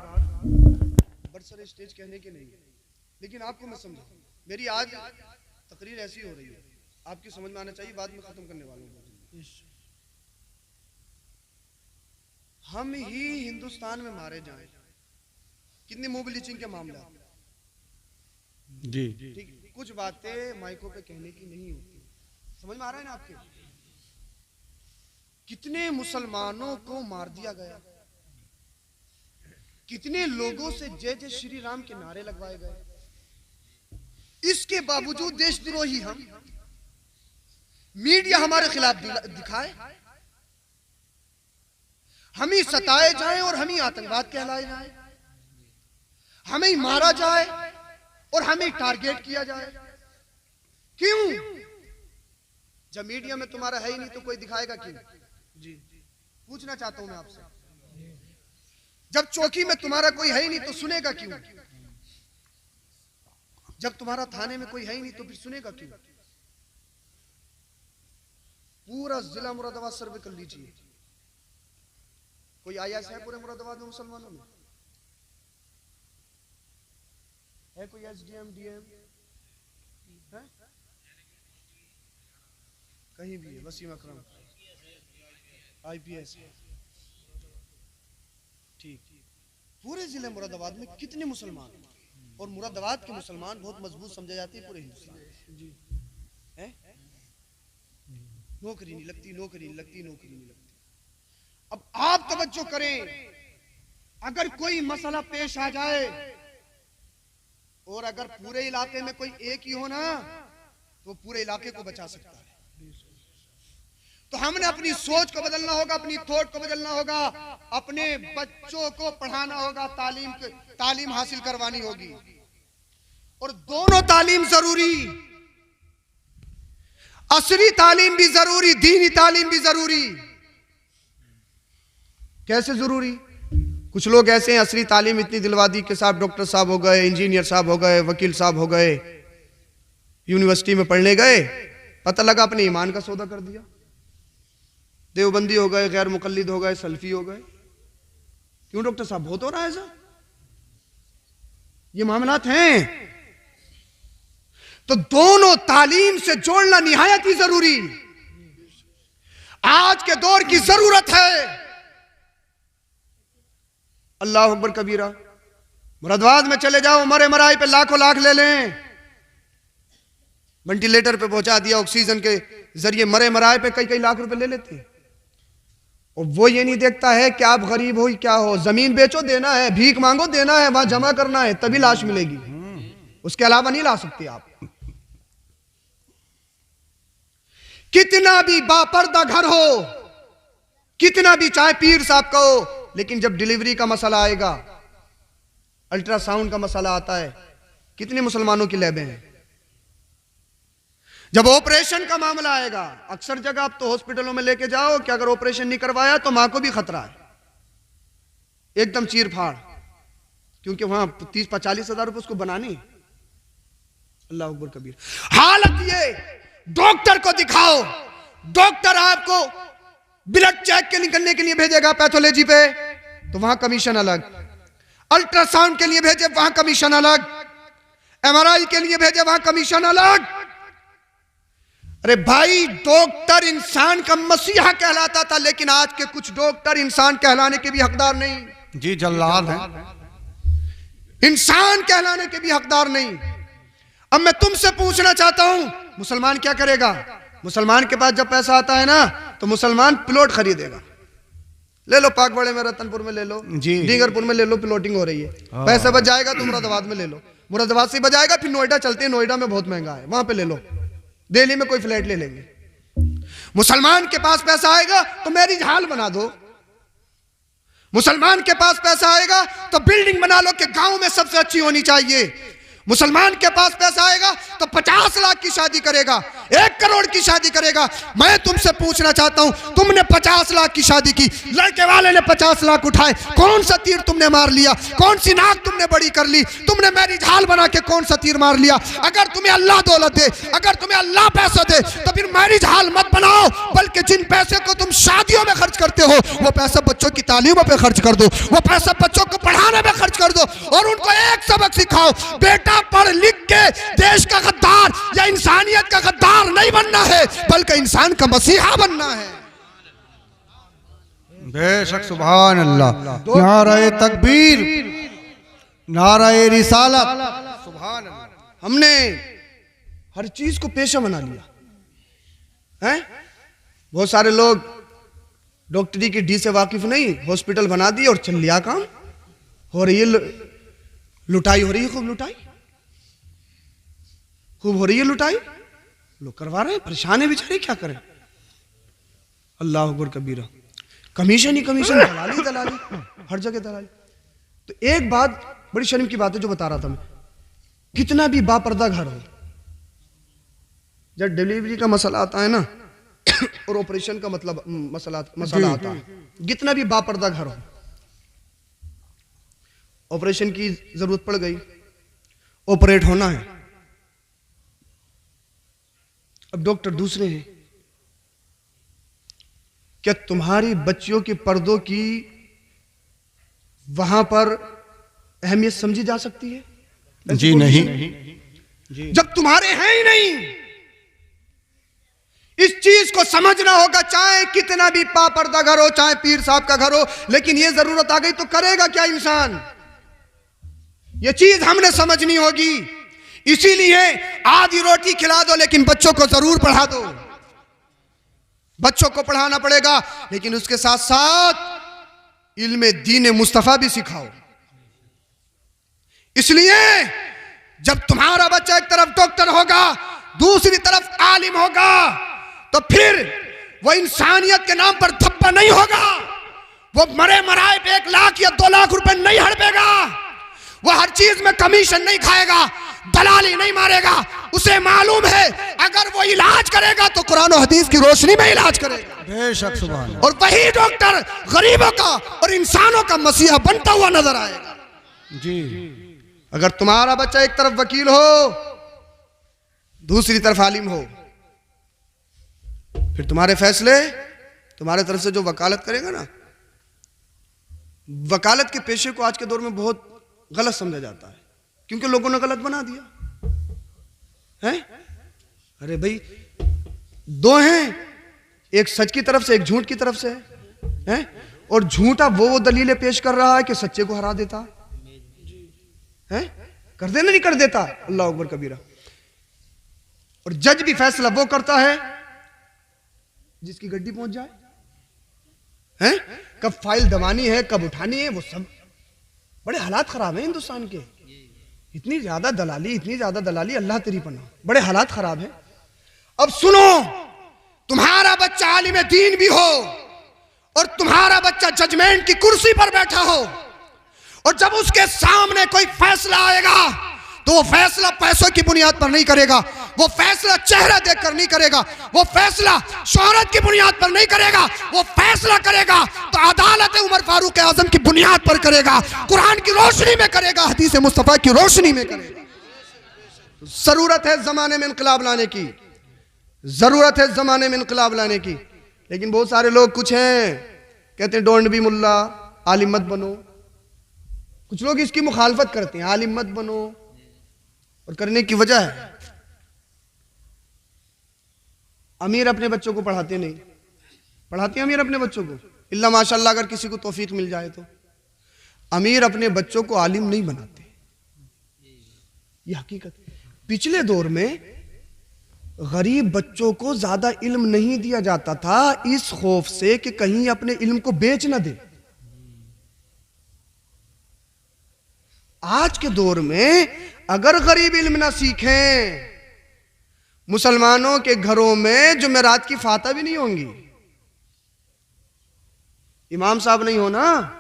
बरसर स्टेज कहने के नहीं है, लेकिन आपको मैं समझाऊं। मेरी आज तकरीर ऐसी हो रही है, आपकी समझ में आना चाहिए, बाद में खत्म करने वाला हूं। हम ही हिंदुस्तान में मारे जाएं, कितनी मूव लीचिंग के मामला जी ठीक, कुछ बातें माइकों पे कहने की नहीं होती। समझ में आ रहा है ना आपके? कितने मुसलमानों को मार दिया गया, कितने लोगों से जय जय श्री राम के नारे लगवाए गए। इसके बावजूद देशद्रोही हम, मीडिया हमारे खिलाफ दिखाए, हम ही सताए जाएं और हम ही आतंकवाद कहलाए जाएं, हमें ही मारा जाए और हमें टारगेट किया जाए। क्यों? जब मीडिया में तुम्हारा है ही नहीं तो कोई दिखाएगा क्यों? जी पूछना चाहता हूं मैं आपसे। जब चौकी में तुम्हारा कोई है ही नहीं तो सुनेगा क्यों? जब तुम्हारा थाने में कोई है ही नहीं तो फिर सुनेगा क्यों? पूरा जिला मुरादाबाद सर्वे कर लीजिए, कोई आईएएस है पूरे मुरादाबाद में मुसलमानों में? है कोई एसडीएम डीएम है? कहीं भी है? वसीम अकरम आईपीएस, ठीक। पूरे जिले मुरादाबाद में कितने मुसलमान, और मुरादाबाद के मुसलमान बहुत मजबूत समझे जाते हैं पूरे हिंदुस्तान जी। है नौकरी नहीं लगती, नौकरी नहीं लगती, नौकरी नहीं लगती। अब आप तवज्जो करें, अगर कोई मसला पेश आ जाए और अगर पूरे इलाके में कोई एक ही हो ना तो पूरे इलाके को बचा सकता है। तो हमने अपनी सोच को बदलना होगा, अपनी थॉट को बदलना होगा, अपने बच्चों को पढ़ाना होगा, तालीम हासिल करवानी होगी। और दोनों तालीम जरूरी, असली तालीम भी जरूरी, दीनी तालीम भी जरूरी। कैसे जरूरी? कुछ लोग ऐसे हैं असली तालीम इतनी दिलवा दी कि साहब डॉक्टर साहब हो गए, इंजीनियर साहब हो गए, वकील साहब हो गए, यूनिवर्सिटी में पढ़ने गए, पता लगा अपने ईमान का सौदा कर दिया, देवबंदी हो गए, गैर मुकल्लिद हो गए, सल्फी हो गए। क्यों डॉक्टर साहब? बहुत हो रहा है ऐसा, ये मामलात हैं। तो दोनों तालीम से जोड़ना निहायत ही जरूरी आज के दौर की जरूरत है। अल्लाह अकबर कबीरा। मुरादाबाद में चले जाओ, मरे मराई पे लाखों लाख ले लें, वेंटिलेटर पे पहुंचा दिया, ऑक्सीजन के जरिए मरे मराए पे कई कई लाख रुपए ले लेते हैं। और वो ये नहीं देखता है कि आप गरीब हो क्या हो, जमीन बेचो देना है, भीख मांगो देना है, वहां जमा करना है तभी लाश मिलेगी, उसके अलावा नहीं ला सकते आप। कितना भी बापर्दा घर हो, कितना भी चाहे पीर साहब का हो, लेकिन जब डिलीवरी का मसला आएगा, अल्ट्रासाउंड का मसला आता है, कितने मुसलमानों की लैबें हैं। जब ऑपरेशन का मामला आएगा, अक्सर जगह आप तो हॉस्पिटलों में लेके जाओ कि अगर ऑपरेशन नहीं करवाया तो मां को भी खतरा है, एकदम चीर फाड़, क्योंकि वहां 30-40 हजार रुपए उसको बनानी। अल्लाह अकबर कबीर। हालत ये, डॉक्टर को दिखाओ, डॉक्टर आपको ब्लड चेक के निकलने के लिए भेजेगा पैथोलॉजी पे तो वहां कमीशन अलग, अल्ट्रासाउंड के लिए भेजे वहां कमीशन अलग, एमआरआई के लिए भेजे वहां कमीशन अलग। अरे भाई, डॉक्टर इंसान का मसीहा कहलाता था, लेकिन आज के कुछ डॉक्टर इंसान कहलाने के भी हकदार नहीं। जी जल्लाद है। इंसान कहलाने के भी हकदार नहीं। अब मैं तुमसे पूछना चाहता हूं, मुसलमान क्या करेगा? मुसलमान के पास जब पैसा आता है ना तो मुसलमान प्लॉट खरीदेगा। ले लो पाकबड़े में, रतनपुर में ले लो, जी। डींगरपुर में ले लो, प्लॉटिंग हो रही है। पैसा बच जाएगा तो मुरादाबाद में ले लो, मुरादाबाद से बच जाएगा फिर नोएडा चलते हैं, नोएडा में बहुत महंगा है, वहां पे ले लो, दिल्ली में कोई फ्लैट ले लेंगे। मुसलमान के पास पैसा आएगा तो मैरिज हॉल बना दो। मुसलमान के पास पैसा आएगा तो बिल्डिंग बना लो कि गांव में सबसे अच्छी होनी चाहिए। मुसलमान के पास पैसा आएगा तो 50 लाख की शादी करेगा, 1 करोड़ की शादी करेगा। मैं तुमसे पूछना चाहता हूं, तुमने 50 लाख की शादी की, लड़के वाले ने 50 लाख उठाए, कौन सा तीर तुमने मार लिया? कौन सी नाक तुमने बड़ी कर ली? तुमने मैरिज हॉल बना के कौन सा तीर मार लिया? अगर तुम्हें अल्लाह दौलत दे, अगर तुम्हें अल्लाह पैसा दे तो फिर मैरिज हॉल मत बनाओ, बल्कि जिन पैसे को तुम शादियों में खर्च करते हो वो पैसा बच्चों की तालीमों पे खर्च कर दो, वो पैसा बच्चों को पढ़ाने में खर्च कर दो और उनको एक सबक सिखाओ, बेटा पढ़ लिख के देश का गद्दार या इंसानियत का गद्दार नहीं बनना है, बल्कि इंसान का मसीहा बनना है। बेशक, सुभान अल्लाह। नारे तकबीर, नारे रिसालत, सुभान अल्लाह। हमने हर चीज को पेशा बना लिया है। बहुत सारे लोग डॉक्टरी की डी से वाकिफ नहीं, हॉस्पिटल बना दी और चल लिया काम। हो रही है लुटाई, हो रही है खूब लुटाई, खूब हो रही है लुटाई, लोग करवा रहे हैं, परेशान है बेचारे, क्या करें। अल्लाह अकबर कबीरा। कमीशन ही कमीशन, दलाली दलाली, हर जगह दलाली। तो एक बात बड़ी शर्म की बात है जो बता रहा था मैं, कितना भी बापर्दा घर हो, जब डिलीवरी का मसला आता है ना और ऑपरेशन का मतलब मसला आता है, कितना भी बापर्दा घर हो, ऑपरेशन की जरूरत पड़ गई, ऑपरेट होना है, अब डॉक्टर दूसरे हैं, क्या तुम्हारी बच्चियों के पर्दों की वहां पर अहमियत समझी जा सकती है? जी नहीं। जब तुम्हारे हैं ही नहीं। इस चीज को समझना होगा, चाहे कितना भी पापर्दा घर हो, चाहे पीर साहब का घर हो, लेकिन यह जरूरत आ गई तो करेगा क्या इंसान? यह चीज हमने समझनी होगी। इसीलिए आधी रोटी खिला दो लेकिन बच्चों को जरूर पढ़ा दो। बच्चों को पढ़ाना पड़ेगा, लेकिन उसके साथ साथ इल्मे दीन मुस्तफा भी सिखाओ। इसलिए जब तुम्हारा बच्चा एक तरफ डॉक्टर होगा, दूसरी तरफ आलिम होगा, तो फिर वो इंसानियत के नाम पर धब्बा नहीं होगा। वो मरे मराए पे 1 लाख या 2 लाख रुपए नहीं हड़पेगा। वो हर चीज में कमीशन नहीं खाएगा, दलाली नहीं मारेगा। उसे मालूम है अगर वो इलाज करेगा तो कुरान और हदीस की रोशनी में इलाज करेगा। बेशक, सुभान। और वही डॉक्टर गरीबों का और इंसानों का मसीहा बनता हुआ नजर आएगा। जी। अगर तुम्हारा बच्चा एक तरफ वकील हो, दूसरी तरफ आलिम हो, फिर तुम्हारे फैसले तुम्हारे तरफ से जो वकालत करेगा ना, वकालत के पेशे को आज के दौर में बहुत गलत समझा जाता है, क्योंकि लोगों ने गलत बना दिया है। अरे भाई, 2 हैं, एक सच की तरफ से एक झूठ की तरफ से है, और झूठा वो दलीलें पेश कर रहा है कि सच्चे को हरा देता है, कर देना नहीं कर देता। अल्लाह अकबर कबीरा। और जज भी फैसला वो करता है जिसकी गड्डी पहुंच जाए, हैं? कब फाइल दबानी है, कब उठानी है, वो सब बड़े हालात खराब हैं हिंदुस्तान के। इतनी ज्यादा दलाली, अल्लाह तेरी पनाह, बड़े हालात खराब हैं। अब सुनो, तुम्हारा बच्चा आलिम दीन भी हो और तुम्हारा बच्चा जजमेंट की कुर्सी पर बैठा हो, और जब उसके सामने कोई फैसला आएगा तो वो फैसला पैसों की बुनियाद पर नहीं करेगा, वो फैसला चेहरा देखकर नहीं करेगा, वो फैसला शोहरत की बुनियाद पर नहीं करेगा, वो फैसला करेगा तो अदालत उमर फारूक आजम की बुनियाद पर करेगा, कुरान की रोशनी में करेगा, हदीस मुस्तफा की रोशनी में करेगा। जरूरत है जमाने में इंकलाब लाने की, जरूरत है जमाने में इंकलाब लाने की। लेकिन बहुत सारे लोग कुछ हैं, कहते हैं डोंट बी मुल्ला, आलिम मत बनो। कुछ लोग इसकी मुखालफत करते हैं, आलिम मत बनो, और करने की वजह है अमीर अपने बच्चों को पढ़ाते नहीं, पढ़ाते हैं अमीर अपने बच्चों को, इल्ला माशाअल्लाह अगर किसी को तौफीक मिल जाए तो। अमीर अपने बच्चों को आलिम नहीं बनाते, ये हकीकत। पिछले दौर में गरीब बच्चों को ज्यादा इल्म नहीं दिया जाता था, इस खौफ से कि कहीं अपने इल्म को बेच ना दे। आज के दौर में अगर गरीब इल्म ना सीखें, मुसलमानों के घरों में जुमेरात की फातह भी नहीं होंगी। इमाम साहब नहीं हो ना,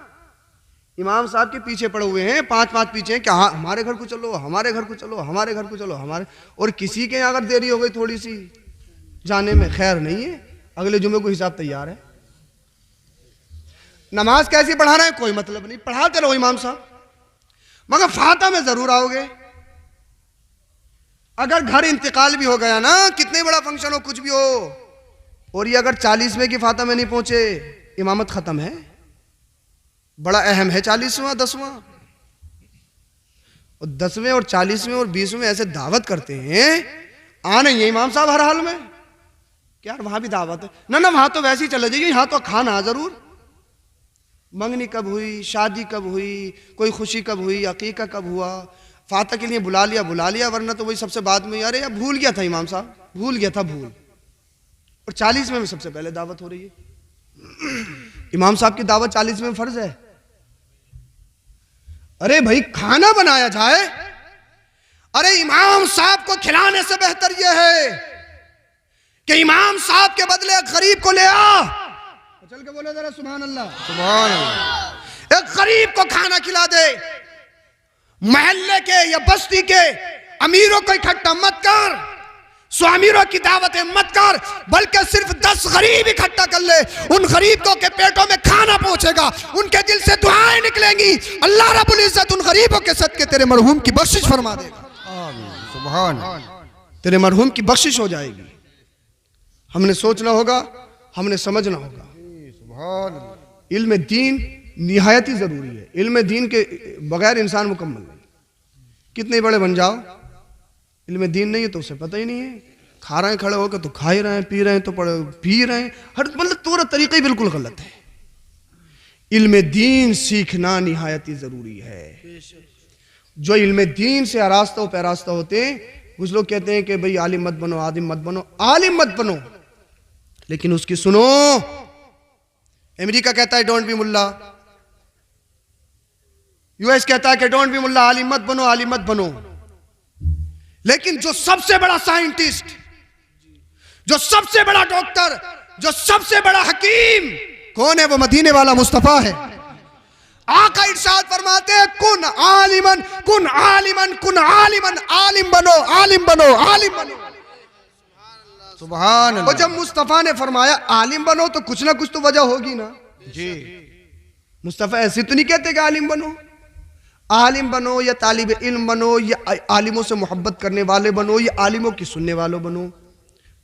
इमाम साहब के पीछे पड़े हुए हैं, पांच पीछे हैं कि हाँ हमारे घर को चलो, हमारे घर को चलो, हमारे घर को चलो, हमारे। और किसी के अगर देरी हो गई थोड़ी सी जाने में, खैर नहीं है, अगले जुमे को हिसाब तैयार है। नमाज कैसी पढ़ा रहे हैं कोई मतलब नहीं, पढ़ाते रहो इमाम साहब, मगर फातह में जरूर आओगे। अगर घर इंतकाल भी हो गया ना, कितने बड़ा फंक्शन हो, कुछ भी हो, और ये अगर 40वें की फातह में नहीं पहुंचे, इमामत खत्म है। बड़ा अहम है 40वां 10वां, और 10वें और 40वें और 20वें ऐसे दावत करते हैं, आ नहीं है इमाम साहब हर हाल में। क्या यार वहां भी दावत है ना? ना वहां तो वैसे ही चले जाइए, यहां तो खाना जरूर। मंगनी कब हुई, शादी कब हुई, कोई खुशी कब हुई, अकीका कब हुआ, फातह के लिए बुला लिया, वरना तो वही सबसे बाद में, अरे यार भूल गया था इमाम साहब, भूल गया था, भूल। और 40वें में सबसे पहले दावत हो रही है। इमाम साहब की दावत 40वें में फर्ज है। अरे भाई खाना बनाया जाए, अरे इमाम साहब को खिलाने से बेहतर यह है कि इमाम साहब के बदले गरीब को ले आ। चल के बोलो जरा सुभान अल्लाह, सुभान अल्लाह। एक गरीब को खाना खिला दे। मोहल्ले के या बस्ती के अमीरों को इकट्ठा मत कर, स्वामीरों की दावतें मत कर, बल्कि सिर्फ 10 गरीब इकट्ठा कर ले। उन गरीबों के पेटों में खाना पहुंचेगा, उनके दिल से दुआएं निकलेंगी, अल्लाह रब्बुल इज्जत उन गरीबों के सदके तेरे मरहूम की बख्शिश फरमा देगा। सुभान, तेरे मरहूम की बख्शिश हो जाएगी। हमने सोचना होगा, हमने समझना होगा। इल्म दीन निहायत ही जरूरी है। इल्म दीन के बगैर इंसान मुकम्मल नहीं। कितने बड़े बन जाओ, इल्म दीन नहीं है तो उसे पता ही नहीं है। खा रहे हैं खड़े होकर तो खा ही रहे हैं, पी रहे हैं तो पी रहे हैं, हर मतलब तोरा तरीका ही बिल्कुल गलत है। इल्म दीन सीखना निहायत ही जरूरी है। जो इल्म दीन से आरास्ता पैरास्ता होते हैं, कुछ लोग कहते हैं कि भाई आलिम मत बनो, आदिम मत बनो, आलिम मत बनो, लेकिन उसकी सुनो। अमेरिका कहता है डोंट बी मुल्ला, यूएस कहता है कि डोंट बी मुल्ला, आलिम मत बनो, आलिम मत बनो। लेकिन जो सबसे बड़ा साइंटिस्ट, जो सबसे बड़ा डॉक्टर, जो सबसे बड़ा हकीम कौन है? वो मदीने वाला मुस्तफा है। आका इरशाद फरमाते हैं कुन आलिमन कुन आलिमन कुन आलिमन, आलिम बनो, आलिम बनो, आलिम बनो। सुभान अल्लाह। और जब मुस्तफा ने फरमाया आलिम बनो तो कुछ ना कुछ तो वजह होगी ना जी। मुस्तफा ऐसे तो नहीं कहते कि आलिम बनो। आलिम बनो या तालिब इल्म बनो या आलिमों से मोहब्बत करने वाले बनो या आलिमों की सुनने वालों बनो।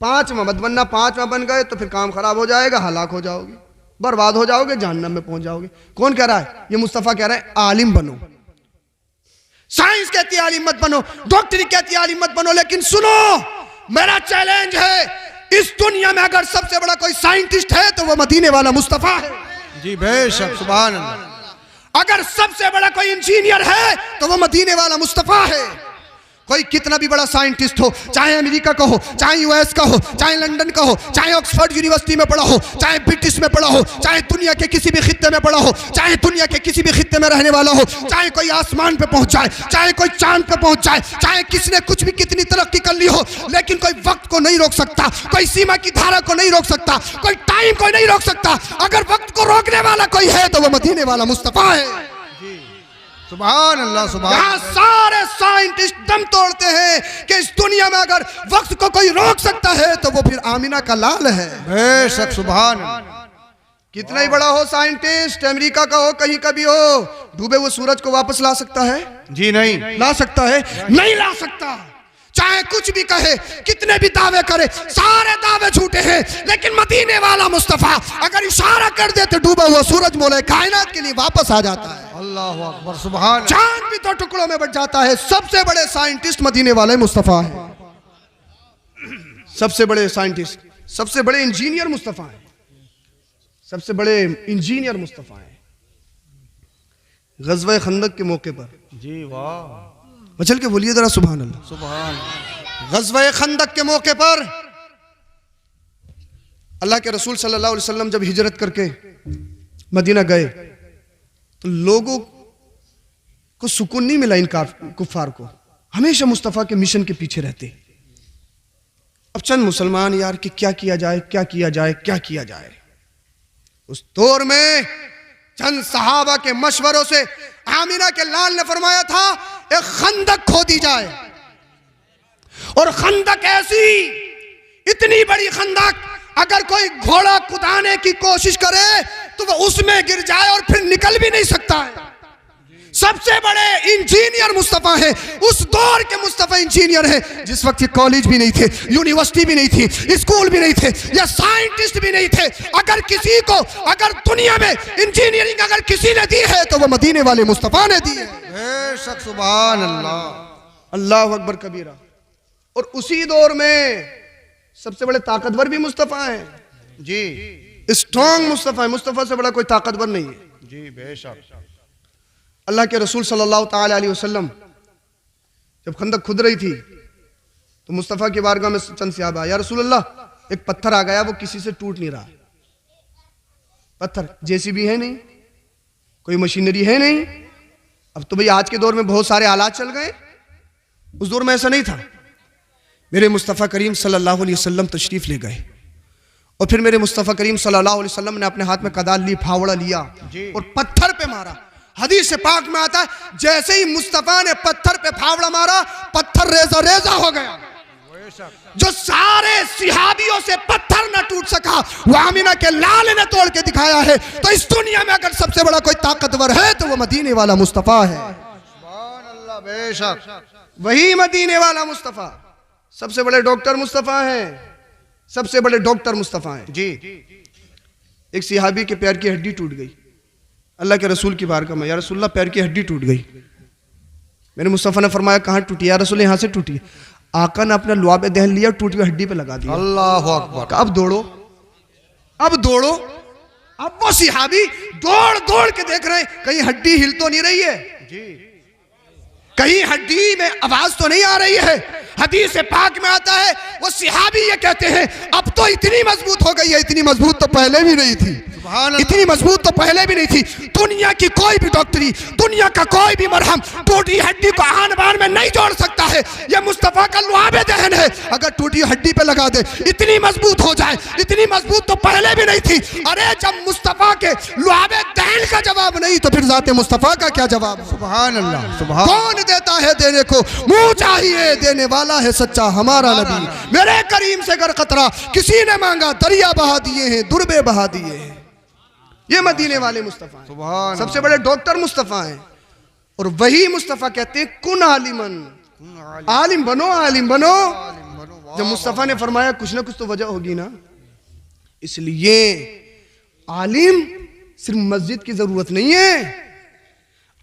5वां मत बनना, 5वां बन गए तो फिर काम खराब हो जाएगा, हलाक हो जाओगे, बर्बाद हो जाओगे, जहन्नम में पहुंच जाओगे। कौन कह रहा है? ये मुस्तफा कह रहा है आलिम बनो। साइंस कहती है आलिम मत बनो, डॉक्टरी कहती है आलिम मत बनो। लेकिन सुनो, मेरा चैलेंज है, इस दुनिया में अगर सबसे बड़ा कोई साइंटिस्ट है तो वो मदीने वाला मुस्तफा है। जी बेशक, सुभान अल्लाह। अगर सबसे बड़ा कोई इंजीनियर है तो वो मदीने वाला मुस्तफा है। कोई कितना भी बड़ा साइंटिस्ट हो, चाहे अमेरिका का हो, चाहे यूएस का हो, चाहे लंदन का हो, चाहे ऑक्सफोर्ड यूनिवर्सिटी में पढ़ा हो, चाहे ब्रिटिश में पढ़ा हो, चाहे दुनिया के किसी भी खित्ते में पढ़ा हो, चाहे दुनिया के किसी भी खित्ते में रहने वाला हो, चाहे कोई आसमान पे पहुंच जाए, चाहे कोई चांद पे पहुंच जाए, चाहे किसने कुछ भी कितनी तरक्की कर ली हो, लेकिन कोई वक्त को नहीं रोक सकता, कोई सीमा की धारा को नहीं रोक सकता, कोई टाइम को नहीं रोक सकता। अगर वक्त को रोकने वाला कोई है तो वो मदीने वाला मुस्तफा है। सुभान अल्लाह, सुभान। यहाँ सारे साइंटिस्ट दम तोड़ते हैं कि इस दुनिया में अगर वक्त को कोई रोक सकता है तो वो फिर आमिना का लाल है। बेशक, सुभान। कितना ही बड़ा हो साइंटिस्ट, अमेरिका का हो, कहीं का भी हो, डूबे हुए सूरज को वापस ला सकता है? जी नहीं। ला सकता है? नहीं ला सकता। चाहे कुछ भी कहे, कितने भी दावे करे, सारे दावे झूठे हैं। लेकिन मदीने वाला मुस्तफा अगर इशारा कर दे तो डूबा हुआ सूरज मोले कायनात के लिए वापस आ जाता है। अल्लाहु अकबर, सुभान। चांद भी तो टुकड़ों में बट जाता है। सबसे बड़े साइंटिस्ट मदीने वाले मुस्तफा है। सबसे बड़े साइंटिस्ट, सबसे बड़े इंजीनियर मुस्तफा है। सबसे बड़े इंजीनियर मुस्तफा है। गज़वा खंदक के मौके पर। जी वाह, मचल के बोलिए जरा सुभान अल्लाह। सुभान। गज़वा खंदक के मौके पर अल्लाह के रसूल सल्लल्लाहु अलैहि वसल्लम जब हिजरत करके मदीना गए तो लोगों को सुकून नहीं मिला, इन कुफ्फार को हमेशा मुस्तफ़ा के मिशन के पीछे रहते। अब चंद मुसलमान यार कि क्या किया जाए, क्या किया जाए, क्या किया जाए। उस दौर में चंद सहाबा के मशवरों से आमिना के लाल ने फरमाया था एक खंदक खोदी जाए, और खंदक ऐसी इतनी बड़ी खंदक अगर कोई घोड़ा कुदाने की कोशिश करे तो वह उसमें गिर जाए और फिर निकल भी नहीं सकता है। सबसे बड़े इंजीनियर मुस्तफ़ा है, उस दौर के मुस्तफ़ा इंजीनियर है जिस वक्त ये कॉलेज भी नहीं थे, यूनिवर्सिटी भी नहीं थी, स्कूल भी नहीं थे, या साइंटिस्ट भी नहीं थे। अगर किसी को अगर दुनिया में इंजीनियरिंग अगर किसी ने दी है तो वह मदीने वाले मुस्तफ़ा ने दी है। बेशक, सुभान अल्लाह, अल्लाह अकबर कबीरा। और उसी दौर में सबसे बड़े ताकतवर भी मुस्तफ़ा हैं जी, स्ट्रॉन्ग मुस्तफ़ा है, मुस्तफ़ा से बड़ा कोई ताकतवर नहीं है जी बेशक। अल्लाह के रसूल सल्लल्लाहु ताला अलैहि वसल्लम जब खंदक खुद रही थी तो मुस्तफ़ा की बारगाह में चंद सहाबा, या रसूल अल्लाह एक पत्थर आ गया, वो किसी से टूट नहीं रहा। पत्थर जेसीबी है नहीं, कोई मशीनरी है नहीं। अब तो भाई आज के दौर में बहुत सारे आलात चल गए, उस दौर में ऐसा नहीं था। मेरे मुस्तफ़ा करीम सल्लल्लाहु अलैहि वसल्लम तशरीफ ले गए और फिर मेरे मुस्तफ़ा करीम सल्लल्लाहु अलैहि वसल्लम ने अपने हाथ में कदाल ली, फावड़ा लिया और पत्थर पे मारा। हदीस पाक में आता है जैसे ही मुस्तफ़ा ने पत्थर पे फावड़ा मारा, पत्थर रेजा रेजा हो गया। जो सारे सिहाबियों से पत्थर न टूट सका वो आमिना के लाल ने तोड़ के दिखाया है। तो इस दुनिया में अगर सबसे बड़ा कोई ताकतवर है तो वो मदीने वाला मुस्तफ़ा है। सुभान अल्लाह, बेशक। वही मदीने वाला मुस्तफ़ा। सबसे बड़े डॉक्टर मुस्तफ़ा हैं, सबसे बड़े डॉक्टर मुस्तफ़ा हैं जी। एक सिहाबी के पैर की हड्डी टूट गई, अल्लाह के रसूल की बारगाह में, या रसूलल्लाह पैर की हड्डी टूट गई। मेरे मुस्तफ़ा ने फरमाया कहाँ टूटी? या रसूल यहाँ से टूटी। आका ने अपना लुआब दहन लिया, टूटी हुई हड्डी पे लगा दिया। अल्लाह अकबर। अब दौड़ो, अब दौड़ो। अब वो सिहाबी दौड़ दौड़ के देख रहे हैं कहीं हड्डी हिल तो नहीं रही है जी, कहीं हड्डी में आवाज तो नहीं आ रही है। हदीस पाक में आता है वो सिहाबी ये कहते हैं अब तो इतनी मजबूत हो गई है, इतनी मजबूत तो पहले भी नहीं थी, इतनी मजबूत तो पहले भी नहीं थी। दुनिया की कोई भी डॉक्टरी, दुनिया का कोई भी मरहम टूटी हड्डी को आन बान में नहीं जोड़ सकता है। यह मुस्तफ़ा का लुआबे दहन है, अगर टूटी हड्डी पे लगा दे इतनी मजबूत हो जाए, इतनी मजबूत तो पहले भी नहीं थी। अरे जब मुस्तफ़ा के लुआबे दहन का जवाब नहीं तो फिर जाते मुस्तफ़ा का क्या जवाब? सुभान अल्लाह, सुभान। कौन देता है देने को, मुंह चाहिए, देने वाला है सच्चा हमारा नबी। मेरे करीम से अगर खतरा किसी ने मांगा दरिया बहा दिए हैं, दुर्बे बहा दिए हैं। ये मदीने वाले मुस्तफ़ा हैं, सुभान सबसे बड़े डॉक्टर मुस्तफ़ा हैं। और वही मुस्तफ़ा कहते हैं कुन आलिमन, आलिम बनो, आलिम बनो। जब मुस्तफ़ा ने फरमाया कुछ ना कुछ तो वजह होगी ना, इसलिए आलिम सिर्फ मस्जिद की जरूरत नहीं है,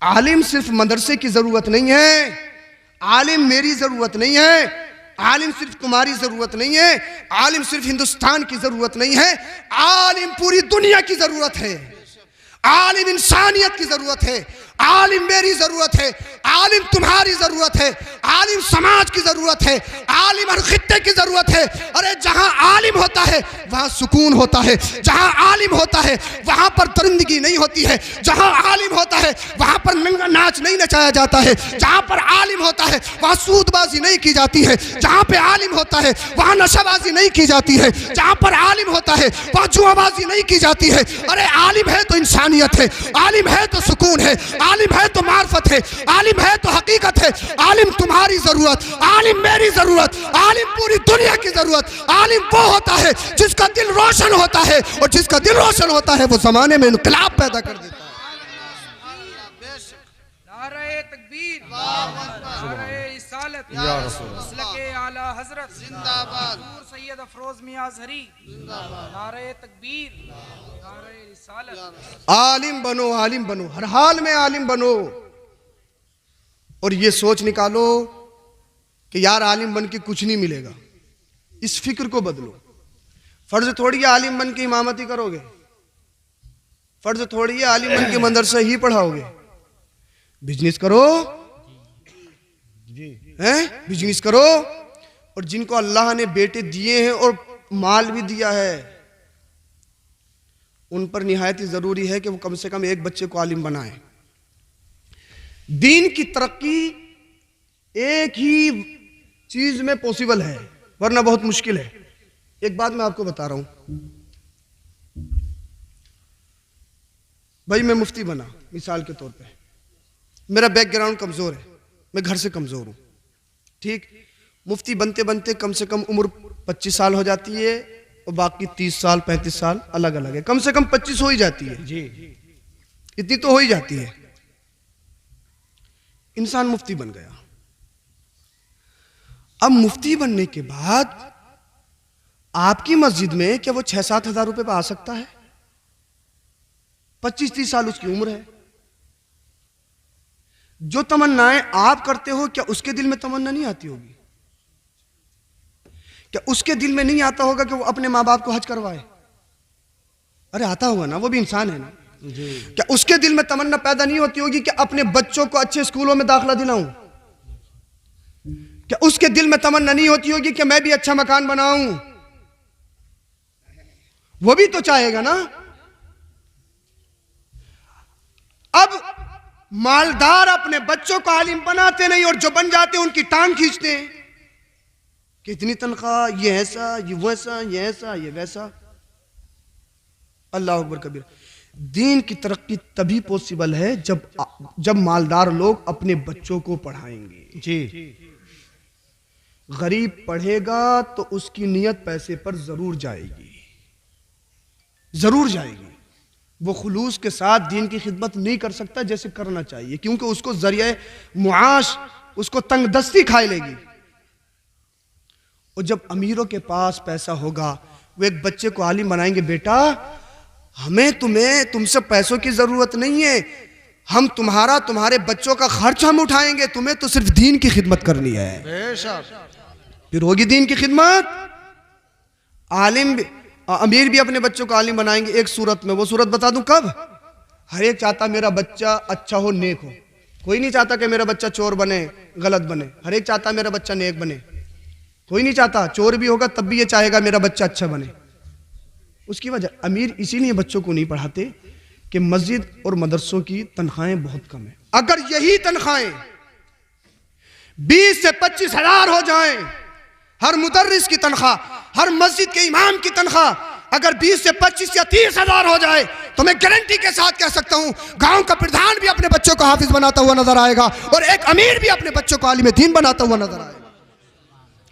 आलिम सिर्फ मदरसे की जरूरत नहीं है, आलिम मेरी जरूरत नहीं है, आलिम सिर्फ तुम्हारी जरूरत नहीं है, आलिम सिर्फ हिंदुस्तान की जरूरत नहीं है, आलिम पूरी दुनिया की जरूरत है, आलिम इंसानियत की जरूरत है, आलिम मेरी जरूरत है, आलिम तुम्हारी जरूरत है, आलिम समाज की जरूरत है, आलिम हर खित्ते की जरूरत है। अरे जहां आलिम होता है वहां सुकून होता है, जहां आलिम होता है वहां पर दरिंदगी नहीं होती है, जहां आलिम होता है वहां पर नंगा नाच नहीं नचाया जाता है, जहां पर आलिम होता है वहां सूदबाजी नहीं की जाती है, जहां पे आलिम होता है वहां नशाबाजी नहीं की जाती है, जहां पर आलिम होता है वहां जुआबाजी नहीं की जाती है। अरे आलिम है तो इंसानियत है, आलिम है तो सुकून है, आलिम है तो मार्फत है, आलिम है तो हकीकत है। आलिम तुम्हारी जरूरत, आलिम मेरी जरूरत, आलिम पूरी दुनिया की जरूरत। आलिम वो होता है जिसका दिल रोशन होता है, और जिसका दिल रोशन होता है वो जमाने में इनकलाब पैदा कर देता है। नारे तकबीर, नारे रिसालत, मसलके आला हजरत जिंदाबाद, सैयद अफरोज मियां ज़हरी जिंदाबाद, नारे तकबीर, नारे रिसालत। आलिम बनो, आलिम बनो, हर हाल में आलिम बनो। और ये सोच निकालो कि यार आलिम बन के कुछ नहीं मिलेगा, इस फिक्र को बदलो। फर्ज थोड़ी है आलिम बन के इमामती करोगे, फर्ज थोड़ी है आलिम बन के मदरसा ही पढ़ाओगे। बिजनेस करो, हैं, बिजनेस करो। और जिनको अल्लाह ने बेटे दिए हैं और माल भी दिया है, उन पर निहायत ही जरूरी है कि वो कम से कम एक बच्चे को आलिम बनाएं। दीन की तरक्की एक ही चीज में पॉसिबल है, वरना बहुत मुश्किल है। एक बात मैं आपको बता रहा हूं भाई, मैं मुफ्ती बना मिसाल के तौर पे, मेरा बैकग्राउंड कमजोर है, मैं घर से कमजोर हूं, ठीक। मुफ्ती बनते बनते कम से कम उम्र 25 साल हो जाती है और बाकी 30 साल 35 साल अलग अलग है, कम से कम 25 हो ही जाती है जी, इतनी तो हो ही जाती है। इंसान मुफ्ती बन गया। अब मुफ्ती बनने के बाद आपकी मस्जिद में क्या वो 6-7 हजार रुपए पे आ सकता है? 25-30 साल उसकी उम्र है। जो तमन्नाएं आप करते हो, क्या उसके दिल में तमन्ना नहीं आती होगी? क्या उसके दिल में नहीं आता होगा कि वो अपने माँ बाप को हज करवाए? अरे आता होगा ना, वो भी इंसान है ना जी। क्या उसके दिल में तमन्ना पैदा नहीं होती होगी कि अपने बच्चों को अच्छे स्कूलों में दाखिला दिलाऊं? क्या उसके दिल में तमन्ना नहीं होती होगी कि मैं भी अच्छा मकान बनाऊं? वो भी तो चाहेगा ना। अब मालदार अपने बच्चों को आलिम बनाते नहीं और जो बन जाते हैं उनकी टांग खींचते हैं कि इतनी तनख्वाह, ये ऐसा, ये वैसा, ये ऐसा, ये वैसा। अल्लाह अकबर कबीर। दीन की तरक्की तभी पॉसिबल है जब मालदार लोग अपने बच्चों को पढ़ाएंगे जी। गरीब पढ़ेगा तो उसकी नियत पैसे पर जरूर जाएगी, जरूर जाएगी। वो खुलूस के साथ दीन की खिदमत नहीं कर सकता जैसे करना चाहिए, क्योंकि उसको जरिए मुआश, उसको तंगदस्ती खाए लेगी। और जब अमीरों के पास पैसा होगा, वो एक बच्चे को आलिम बनाएंगे, बेटा हमें तुमसे पैसों की जरूरत नहीं है, हम तुम्हारे बच्चों का खर्च हम उठाएंगे, तुम्हें तो सिर्फ दीन की खिदमत करनी है। फिर होगी दीन की खिदमत। आलिम भी, अमीर भी अपने बच्चों को आलिम बनाएंगे एक सूरत में। वो सूरत बता दूं कब? हर एक चाहता मेरा बच्चा अच्छा हो, नेक हो। कोई नहीं चाहता कि मेरा बच्चा चोर बने, गलत बने। हर एक चाहता मेरा बच्चा नेक बने। कोई नहीं चाहता, चोर भी होगा तब भी ये चाहेगा मेरा बच्चा अच्छा बने। उसकी वजह अमीर इसीलिए बच्चों को नहीं पढ़ाते कि मस्जिद और मदरसों की तनख्वाहें बहुत कम है। अगर यही तनख्वाहें 20 से 25 हजार हो जाएं, हर मुदर्रिस की तनख्वाह, हर मस्जिद के इमाम की तनख्वाह अगर 20 से 25 या 30 हजार हो जाए, तो मैं गारंटी के साथ कह सकता हूं गांव का प्रधान भी अपने बच्चों को हाफिज बनाता हुआ नजर आएगा और एक अमीर भी अपने बच्चों को आलिम दीन बनाता हुआ नजर आएगा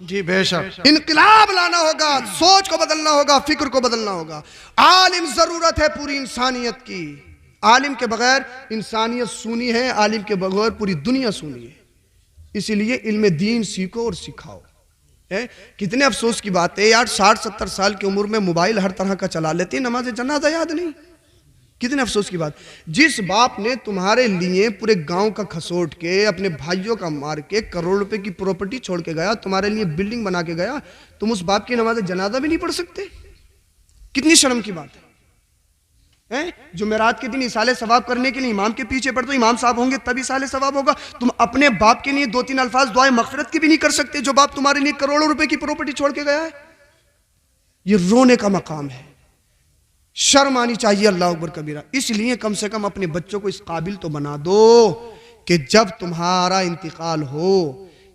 जी। बेशक इनकलाब लाना होगा, सोच को बदलना होगा, फिक्र को बदलना होगा। आलिम जरूरत है पूरी इंसानियत की। आलिम के बगैर इंसानियत सूनी है, आलिम के बगैर पूरी दुनिया सूनी है। इसीलिए इल्म दीन सीखो और सिखाओ। कितने अफसोस की बात है यार, 60-70 साल की उम्र में मोबाइल हर तरह का चला लेते हैं, नमाज जनाजा याद नहीं। कितने अफसोस की बात। जिस बाप ने तुम्हारे लिए पूरे गांव का खसोट के, अपने भाइयों का मार के, करोड़ रुपए की प्रॉपर्टी छोड़ के गया, तुम्हारे लिए बिल्डिंग बना के गया, तुम उस बाप की नमाज जनाजा भी नहीं पढ़ सकते? कितनी शर्म की बात है। जुमेरात के दिन इसाले सवाब करने के लिए इमाम के पीछे पड़ते, इमाम साहब होंगे तब इसाले सवाब होगा। तुम अपने बाप के लिए 2-3 अल्फाज दुआए मगफिरत की भी नहीं कर सकते, जो बाप तुम्हारे लिए करोड़ों रुपए की प्रॉपर्टी छोड़ के गया है। ये रोने का मकाम है, शर्म आनी चाहिए। अल्लाह अकबर कबीरा। इसलिए कम से कम अपने बच्चों को इस काबिल तो बना दो कि जब तुम्हारा इंतकाल हो,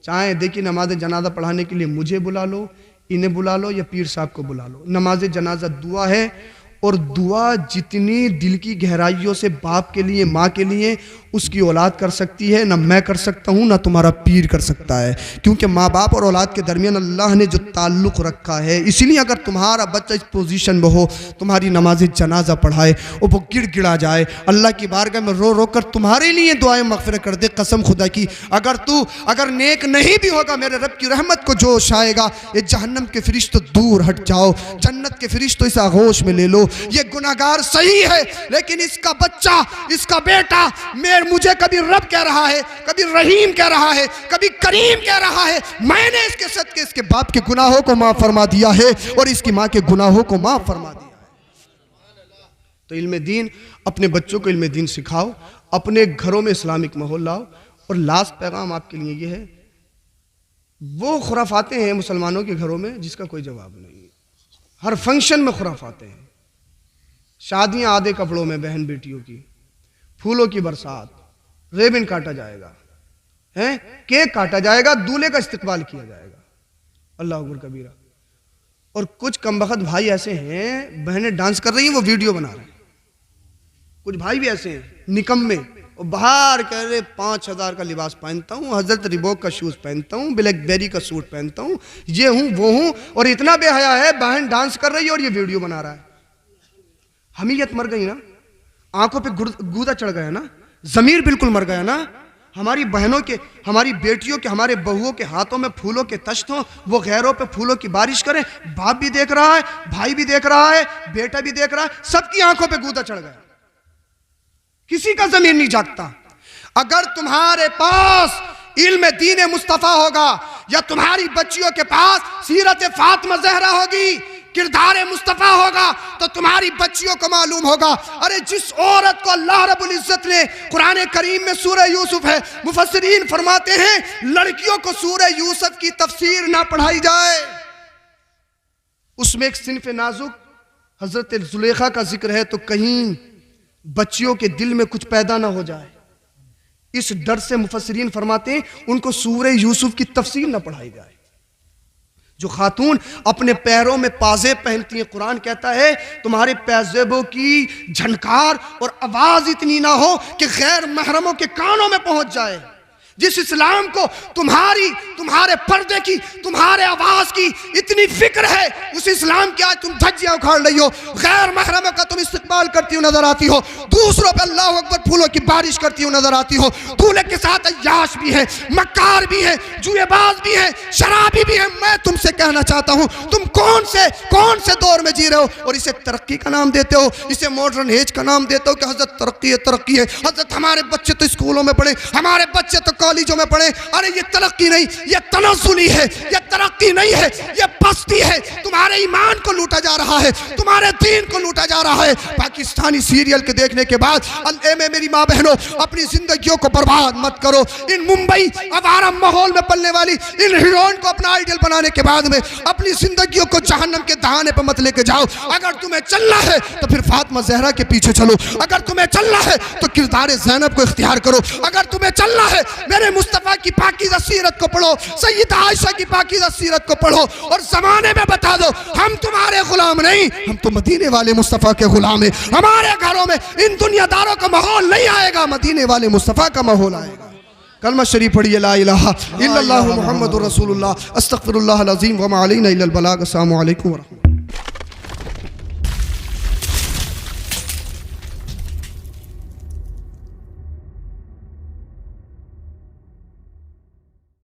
चाहे देखिए नमाज जनाजा पढ़ाने के लिए मुझे बुला लो, इन्हें बुला लो या पीर साहब को बुला लो। नमाज जनाजा दुआ है, और दुआ जितनी दिल की गहराइयों से बाप के लिए, माँ के लिए, उसकी औलाद कर सकती है, ना मैं कर सकता हूँ, ना तुम्हारा पीर कर सकता है। क्योंकि माँ बाप और औलाद के दरमियान अल्लाह ने जो ताल्लुक़ रखा है, इसलिए अगर तुम्हारा बच्चा इस पोजीशन में हो, तुम्हारी नमाज जनाजा पढ़ाए और वो गिड़गिड़ा जाए, अल्लाह की बारगाह में रो रो कर तुम्हारे लिए दुआएं मग़फ़िरत कर दे, कसम खुदा की अगर नेक नहीं भी होगा, मेरे रब की रहमत को जोश आएगा। ये जहन्नम के फरिश्तों दूर हट जाओ, जन्नत के फरिश्तों इस आगोश में ले लो। ये गुनाहगार सही है, लेकिन इसका बच्चा, इसका बेटा मुझे कभी रब कह रहा है, कभी रहीम कह रहा है, कभी करीम कह रहा है। मैंने इसके सदके इसके बाप के गुनाहों को माफ फरमा दिया है और इसकी माँ के गुनाहों को माफ फरमा दिया है। तो इल्म दीन, अपने बच्चों को इल्म दीन सिखाओ। अपने घरों में इस्लामिक माहौल लाओ। और लास्ट पैगाम आपके लिए ये है, वो खुराफाते हैं मुसलमानों के घरों में जिसका कोई जवाब नहीं है। हर फंक्शन में खुराफाते हैं, शादियां आधे कपड़ों में बहन बेटियों की, फूलों की बरसात, रेबिन काटा जाएगा, हैं, केक काटा जाएगा, दूल्हे का इस्तकबाल किया जाएगा। अल्लाह अकबर कबीरा। और कुछ कमबख्त भाई ऐसे हैं, बहनें डांस कर रही हैं, वो वीडियो बना रहे हैं। कुछ भाई भी ऐसे हैं निकम्मे, और बाहर कह रहे 5,000 का लिबास पहनता हूँ, हजरत रिबॉक का शूज पहनता हूँ, ब्लैकबेरी का सूट पहनता हूँ, ये हूँ वो हूँ, और इतना बेहया है, बहन डांस कर रही है और ये वीडियो बना रहा है। हमीयत मर गई ना, आंखों पे गूदा चढ़ गया ना, जमीर बिल्कुल मर गया ना। हमारी बहनों के, हमारी बेटियों के, हमारे बहुओं के हाथों में फूलों के तश्त हों, वो गैरों पे फूलों की बारिश करें। बाप भी देख रहा है, भाई भी देख रहा है, बेटा भी देख रहा है, सबकी आंखों पे गूदा चढ़ गया, किसी का जमीर नहीं जागता। अगर तुम्हारे पास इल्म दीन मुस्तफा होगा, या तुम्हारी बच्चियों के पास सीरत फातिमा ज़हरा होगी, किरदार मुस्तफा होगा, तो तुम्हारी बच्चियों को मालूम होगा, अरे जिस औरत को अल्लाह रब्बुल इज्जत ने कुरान करीम में सूरह यूसुफ है, मुफस्सिरीन फरमाते हैं लड़कियों को सूरह यूसुफ की तफसीर ना पढ़ाई जाए, उसमें एक सिनफ नाजुक हजरत जुलेखा का जिक्र है, तो कहीं बच्चियों के दिल में कुछ पैदा ना हो जाए, इस डर से मुफस्सिरीन फरमाते हैं उनको सूरह यूसुफ की तफसीर ना पढ़ाई जाए। जो खातून अपने पैरों में पाजेब पहनती हैं, कुरान कहता है तुम्हारे पैजेबों की झनकार और आवाज इतनी ना हो कि गैर महरमों के कानों में पहुंच जाए। जिस इस्लाम को तुम्हारे पर्दे की, तुम्हारे आवाज की इतनी फिक्र है, उस इस्लाम की आज तुम धज्जियां उखाड़ रही हो, गैर महरम का तुम इस्तेमाल करती हो नजर आती हो, दूसरों पे अल्लाह अकबर फूलों की बारिश करती हो नजर आती हो, दूल्हे के साथ अय्याश भी है, मक्कार भी है, जुएबाज भी है, शराबी भी है। मैं तुमसे कहना चाहता हूं तुम कौन से दौर में जी रहे हो, और इसे तरक्की का नाम देते हो, इसे मॉडर्न एज का नाम देते हो कि हजरत तरक्की है। हजरत हमारे बच्चे तो स्कूलों में पढ़े, हमारे बच्चे तो कॉलेजों में पढ़े। अरे ये तरक्की नहीं, ये तनज़्ज़ुली है, ये तरक्की नहीं है, ये पस्ती है। तुम्हारे ईमान को लूटा जा रहा है, तुम्हारे दीन को लूटा जा रहा है। पाकिस्तानी सीरियल के देखने के बाद में मेरी माँ बहनों अपनी जिंदगियों को बर्बाद मत करो। इन मुंबई आवारा माहौल में पलने वाली इन हीरोइन को अपना आइडियल बनाने के बाद में अपनी जिंदगियों को जहन्नम के दहाने पर मत लेके जाओ। अगर तुम्हें चलना है तो फिर फातिमा ज़हरा के पीछे चलो, अगर तुम्हें चलना है तो किरदार ज़ैनब को इख्तियार करो, अगर तुम्हें चलना है मेरे मुस्तफा की पाकीज़ा सीरत को पढ़ो, सैयदा आयशा की पाकीज़ा सीरत को पढ़ो, और जमाने में बता दो हम तुम्हारे गुलाम नहीं, हम तो मदीने वाले मुस्तफा के गुलाम हैं। हमारे घरों में इन दुनियादारों का माहौल नहीं आएगा, मदीने वाले मुस्तफा का माहौल आएगा। कलमा शरीफ पढ़िए, ला इलाहा इल्लल्लाहु मुहम्मदुर रसूलुल्लाह, अस्तगफिरुल्लाह अल अज़ीम व मा अलैना इल्लल बलाग। अस्सलामु अलैकुम व रहमतुल्लाह।